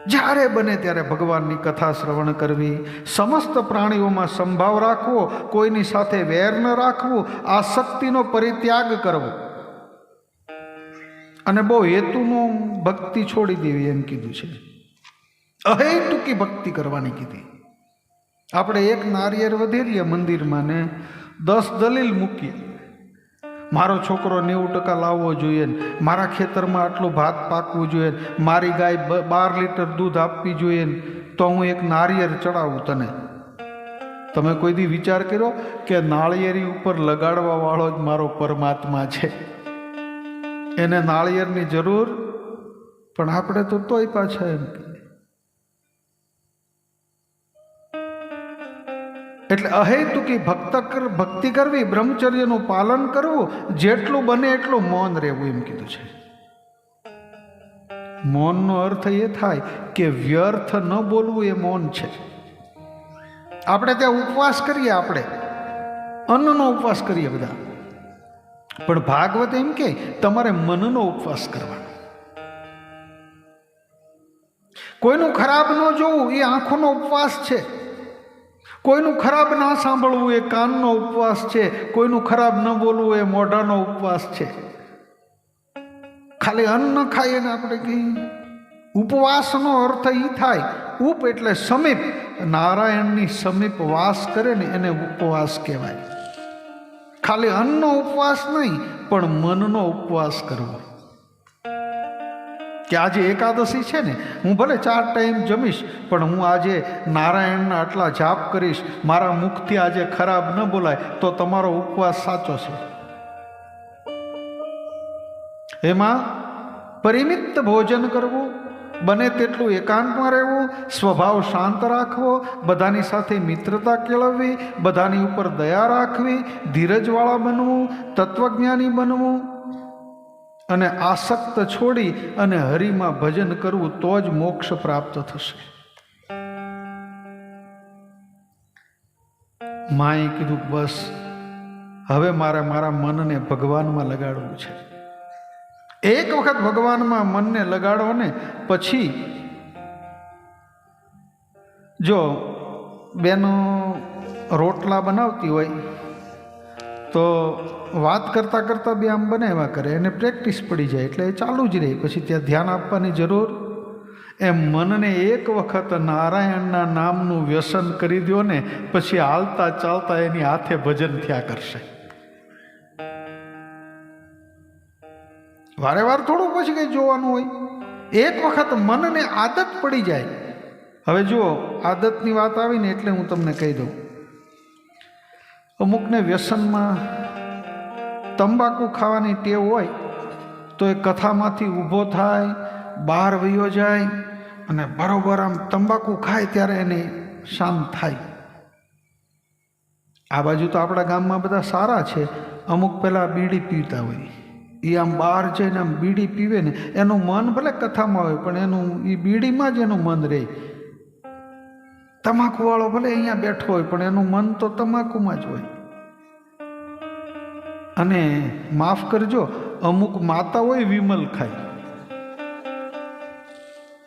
જ્યારે બને ત્યારે ભગવાનની કથા શ્રવણ કરવી, સમસ્ત પ્રાણીઓમાં સંભાવ રાખવો, કોઈની સાથે વેર ન રાખવું, આસક્તિનો પરિત્યાગ કરવો, અને બહુ હેતુનો ભક્તિ છોડી દેવી એમ કીધું છે. અહેતુકી ભક્તિ કરવાની કીધી. આપણે એક નારિયેળ વધેરીએ મંદિરમાં ને 10 દલીલ મૂકીએ, મારો છોકરો 90% લાવવો જોઈએ, મારા ખેતરમાં આટલું ભાત પાકવું જોઈએ, મારી ગાય 12 લીટર દૂધ આપવી જોઈએ, તો હું એક નારિયેળ ચડાવું તને. તમે કોઈ દી વિચાર કર્યો કે નાળિયેરી ઉપર લગાડવા વાળો જ મારો પરમાત્મા છે? એને નાળિયેરની જરૂર, પણ આપણે તો તોય પાછા એમ. એટલે અહેતુકી ભક્તિ કરવી, બ્રહ્મચર્યનું પાલન કરવું, જેટલું બને એટલું મૌન રહેવું એમ કીધું છે. મૌનનો અર્થ એ થાય કે વ્યર્થ ન બોલવું, એ મૌન છે. આપણે ત્યાં ઉપવાસ કરીએ, આપણે અન્નનો ઉપવાસ કરીએ બધા, પણ ભાગવત એમ કે તમારે મનનો ઉપવાસ કરવાનો. કોઈનું ખરાબ ન જોવું એ આંખોનો ઉપવાસ છે. કોઈનું ખરાબ ના સાંભળવું એ કાનનો ઉપવાસ છે. કોઈનું ખરાબ ન બોલવું એ મોઢાનો ઉપવાસ છે. ખાલી અન્ન ખાઈએ ને આપણે કહીએ. ઉપવાસનો અર્થ એ થાય, ઉપ એટલે સમીપ, નારાયણની સમીપ વાસ કરે ને એને ઉપવાસ કહેવાય. ખાલી અન્નનો ઉપવાસ નહીં, પણ મનનો ઉપવાસ કરવો. કે આજે એકાદશી છે ને, હું ભલે 4 ટાઈમ જમીશ, પણ હું આજે નારાયણના આટલા જાપ કરીશ, મારા મુખથી આજે ખરાબ ન બોલાય, તો તમારો ઉપવાસ સાચો છે. એમાં પરિમિત ભોજન કરવું, બને તેટલું એકાંતમાં રહેવું, સ્વભાવ શાંત રાખવો, બધાની સાથે મિત્રતા કેળવવી, બધાની ઉપર દયા રાખવી, ધીરજવાળા બનવું, તત્વજ્ઞાની બનવું, અને આસક્ત છોડી અને હરિમાં ભજન કરવું તો જ મોક્ષ પ્રાપ્ત થશે. માએ કીધું બસ હવે મારે મારા મનને ભગવાનમાં લગાડવું છે. એક વખત ભગવાનમાં મનને લગાડો ને પછી જો બેનો રોટલા બનાવતી હોય તો વાત કરતાં કરતાં બી આમ બનાવ્યા કરે અને પ્રેક્ટિસ પડી જાય એટલે એ ચાલુ જ રહે, પછી ત્યાં ધ્યાન આપવાની જરૂર. એમ મનને એક વખત નારાયણના નામનું વ્યસન કરી દો ને પછી હાલતા ચાલતા એની હાથે ભજન થયા કરશે. વારે વાર થોડું પછી કંઈ જોવાનું હોય, એક વખત મનને આદત પડી જાય. હવે જુઓ, આદતની વાત આવીને એટલે હું તમને કહી દઉં, અમુકને વ્યસનમાં તંબાકુ ખાવાની ટેવ હોય તો એ કથામાંથી ઊભો થાય, બહાર વયો જાય અને બરોબર આમ તંબાકુ ખાય ત્યારે એને શાંત થાય. આ બાજુ તો આપણા ગામમાં બધા સારા છે, અમુક પહેલાં બીડી પીતા હોય, એ આમ બહાર જઈને આમ બીડી પીવે ને એનું મન ભલે કથામાં હોય પણ એનું એ બીડીમાં જ એનું મન રહે. તમાકુવાળો ભલે અહીંયા બેઠો હોય પણ એનું મન તો તમાકુમાં જ હોય. અને માફ કરજો, અમુક માતા હોય વિમલ ખાય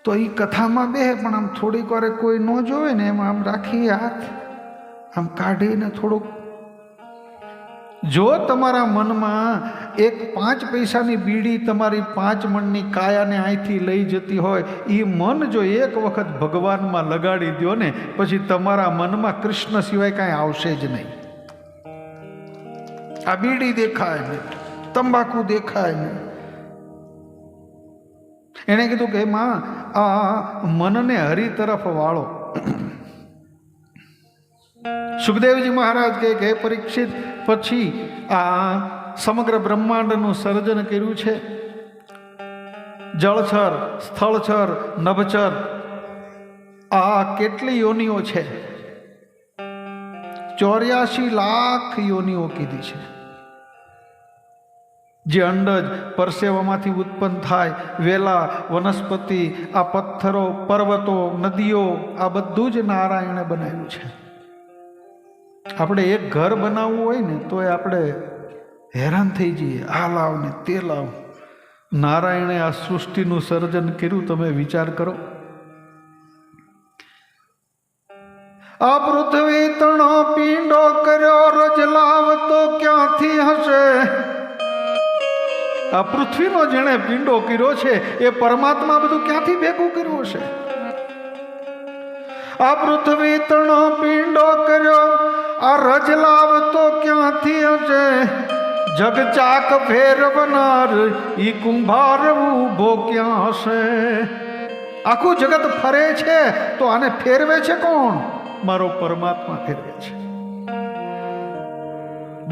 તો એ કથામાં બેહે પણ આમ થોડીક વાર કોઈ ન જોવે ને એમાં આમ રાખી હાથ આમ કાઢીને થોડુંક. જો તમારા મનમાં એક 5 પૈસાની બીડી તમારી 5 મણની કાયાને અહીંથી લઈ જતી હોય, એ મન જો એક વખત ભગવાનમાં લગાડી દો ને પછી તમારા મનમાં કૃષ્ણ સિવાય કાંઈ આવશે જ નહીં. આ બીડી દેખાય ને, તંબાકુ દેખાય ને. એણે કીધું કે માં આ મનને હરિ તરફ વાળો. સુખદેવજી મહારાજ કહે કે પરીક્ષિત, પછી આ સમગ્ર બ્રહ્માંડનું સર્જન કર્યું છે. જળચર, સ્થળચર, નભચર, આ કેટલી યોનિઓ છે? 84 લાખ યોનિઓ કીધી છે. જે અંડજ પરસેવામાંથી ઉત્પન્ન થાય, વેલા, વનસ્પતિ, આ પથ્થરો, પર્વતો, નદીઓ, આ બધું જ નારાયણે બનાવ્યું છે. આપણે એક ઘર બનાવવું હોય ને તો આપણે હેરાન થઈ જઈએ, આ લાવ ને તે લાવ. નારાયણે આ સૃષ્ટિનું સર્જન કર્યું, તમે વિચાર કરો. આ પૃથ્વી તણો પીંડો કર્યો, રજલાવ તો ક્યાંથી હશે? આ પૃથ્વીનો જેણે પીંડો કર્યો છે એ પરમાત્મા બધું ક્યાંથી ભેગું કર્યું હશે? આ પૃથ્વી તણો પીંડો કર્યો, આ રજલાવ તો ક્યાંથી હશે? જગ ચાક ફેરવનાર ઈ કુંભાર ઊભો ક્યાં હશે? આખું જગત ફરે છે તો આને ફેરવે છે કોણ? મારો પરમાત્મા ફેરવે છે.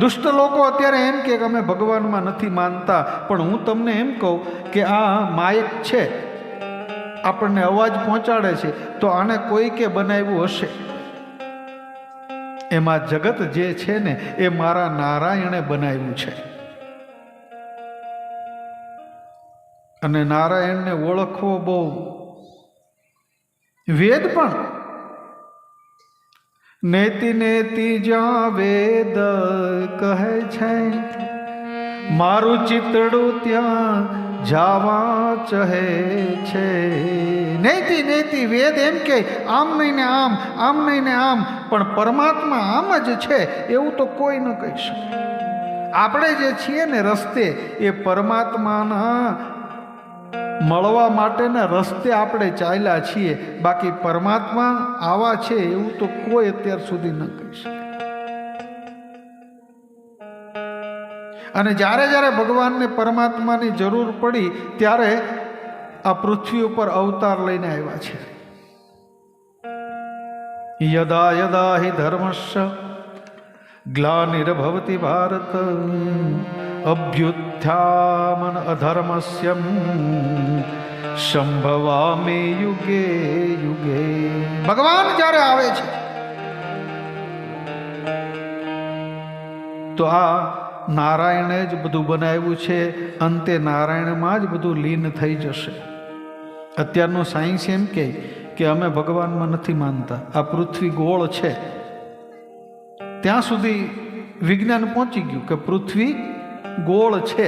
દુષ્ટ લોકો અત્યારે એમ કે અમે ભગવાનમાં નથી માનતા, પણ હું તમને એમ કહું કે આ માયક છે, આપણને અવાજ પહોંચાડે છે, તો આને કોઈ કે બનાવ્યું હશે. એમાં જગત જે છે ને એ મારા નારાયણે બનાવ્યું છે. અને નારાયણને ઓળખવો બહુ વેદ પણ નેતિ નેતિ જ્યાં વેદ કહે છે, મારું ચિતડું ત્યાં જાવા ચહે છે. નેતિ નેતિ વેદ એમ કે આમ નહીં ને આમ, આમ નહીં ને આમ, પણ પરમાત્મા આમ જ છે એવું તો કોઈ ન કહી શકે. આપણે જે છીએ ને રસ્તે એ પરમાત્માના મળવા માટેના રસ્તે આપણે ચાલ્યા છીએ, બાકી પરમાત્મા આવા છે એવું તો કોઈ અત્યાર સુધી ન કહી શકે. અને જ્યારે જ્યારે ભગવાનને પરમાત્માની જરૂર પડી ત્યારે આ પૃથ્વી ઉપર અવતાર લઈને આવ્યા છે. યદા યદા હિ ધર્મસ્ય ગ્લાનિર્ભવતિ ભારત અભ્યુત્થાન અધર્મસ્ય સંભવામિ યુગે યુગે. ભગવાન જ્યારે આવે છે તો આ નારાયણે જ બધું બનાવ્યું છે, અંતે નારાયણમાં જ બધું લીન થઈ જશે. અત્યારનું સાયન્સ એમ કહે કે અમે ભગવાનમાં નથી માનતા, આ પૃથ્વી ગોળ છે. ત્યાં સુધી વિજ્ઞાન પહોંચી ગયું કે પૃથ્વી ગોળ છે,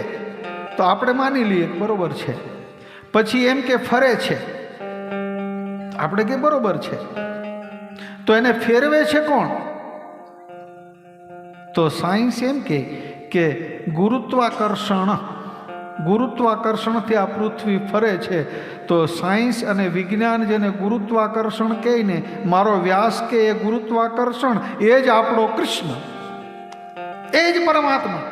તો આપણે માની લઈએ કે બરોબર છે. પછી એમ કે ફરે છે, આપણે કે બરોબર છે. તો એને ફેરવે છે કોણ? તો સાયન્સ એમ કે ગુરુત્વાકર્ષણથી આ પૃથ્વી ફરે છે. તો સાયન્સ અને વિજ્ઞાન જેને ગુરુત્વાકર્ષણ કહે ને, મારો વ્યાસ કે એ ગુરુત્વાકર્ષણ એ જ આપણો કૃષ્ણ, એ જ પરમાત્મા.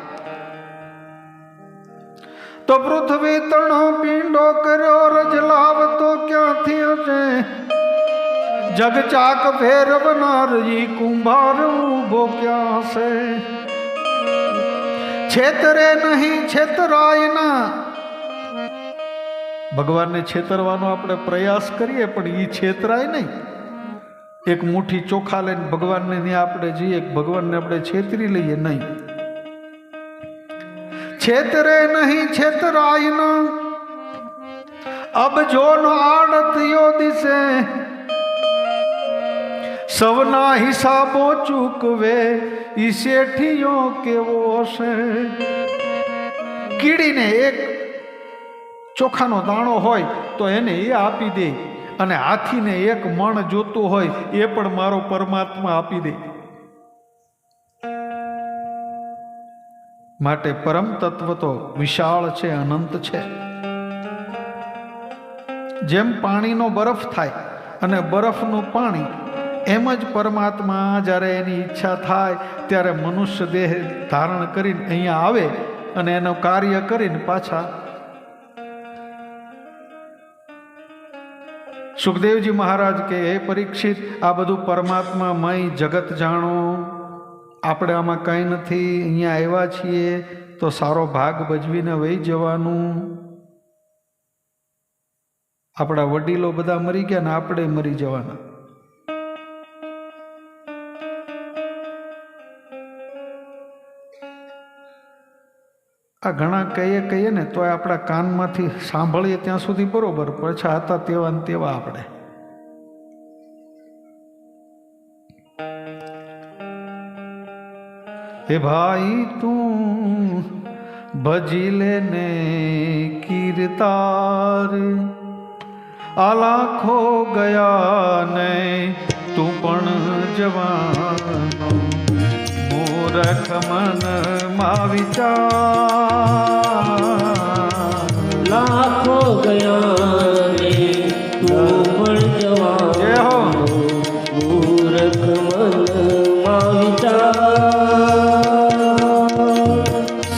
તો પૃથ્વી તણો પિંડો કર્યો રજલાવતો ક્યાંથી હશે, જગ ચાક ફેરવનારજી કુંભાર ઊભો ક્યાં છે. છેતરે નહીં છેતરાય ના. ભગવાનને છેતરવાનો આપણે પ્રયાસ કરીએ પણ એ છેતરાય નહીં. એક મુઠ્ઠી ચોખા લઈને ભગવાનને ત્યાં આપણે જઈએ, ભગવાનને આપણે છેતરી લઈએ નહીં. છેતરે નહીં છેતરાય ના, અબ જોનો આડતિયો દિશે, સવના હિસાબો ચૂકવે ઈ શેઠિયો કેવો હશે. કીડીને એક ચોખાનો દાણો હોય તો એને એ આપી દે, અને હાથીને એક મણ જોતું હોય એ પણ મારો પરમાત્મા આપી દે. માટે પરમ તત્વ તો વિશાળ છે, અનંત છે. જેમ પાણીનો બરફ થાય અને બરફનું પાણી, એમ જ પરમાત્મા જ્યારે એની ઈચ્છા થાય ત્યારે મનુષ્ય દેહ ધારણ કરીને અહીંયા આવે અને એનું કાર્ય કરીને પાછા. સુખદેવજી મહારાજ કે હે પરીક્ષિત, આ બધું પરમાત્મામય જગત જાણો, આપણે આમાં કંઈ નથી, અહીંયા આવ્યા છીએ તો સારો ભાગ ભજવીને વહી જવાનું. આપણા વડીલો બધા મરી ગયા ને આપણે મરી જવાના. આ ઘણા કહીએ ને તો આપણા કાનમાંથી સાંભળીએ ત્યાં સુધી બરોબર, પાછા હતા તેવા ને તેવા આપણે. હે ભાઈ તું ભજી લેને કીર્તાર, આ લાખો ગયા ને તું પણ જવાનો, મૂરખ મન માં વિચાર. લાખો ગયા ને તું પણ જવાનો, મૂરખ મનમાં વિચાર.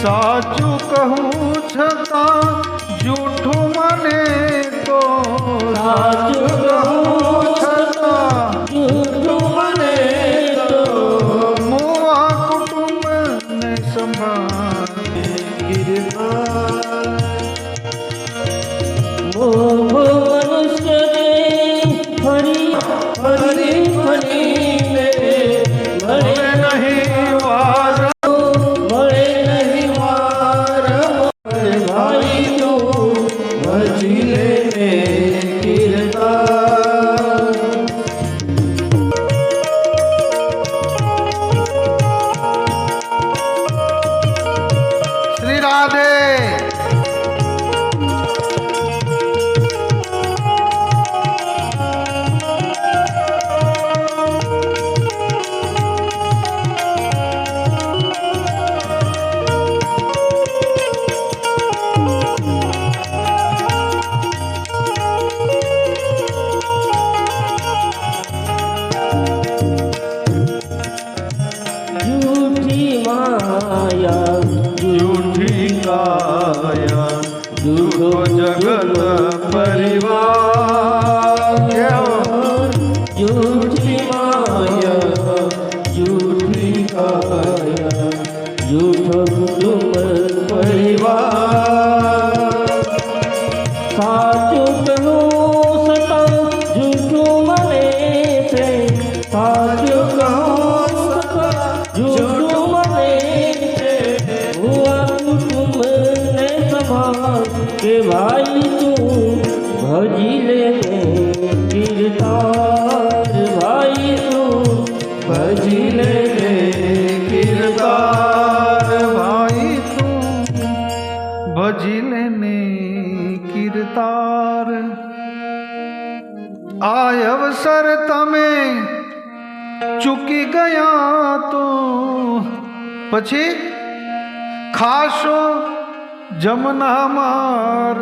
સાચું કહું છતાં જૂઠું મને તો, સાચું કહું છતાં જૂઠું મને તો, મોવા કુટુંબને સંભાળે ગિરનાર. મોહ મનુષ્યને ફરી ફરી ફરીને મળે નહીં વાર, મળે નહીં વાર. ભાઈ તું ભજી લેને કીર્તન. શ્રી રાધે. झूठी माया झूठी काया झूठो जगत परिवार. झूठी माया झूठी काया झूठो कुटुंब परिवार. साचું કહું છતાં જૂઠું મને છે, સાચું કહું છતાં જૂઠું મને છે, કે ભાઈ તું ભજી લે કીર્તાર, ભાઈ તું ભજી લે કીર્તાર, ભાઈ તું ભજી લેને કીર્તાર. આ અવસર તમે ચૂકી ગયા તો પછી ખાશો જમના માર.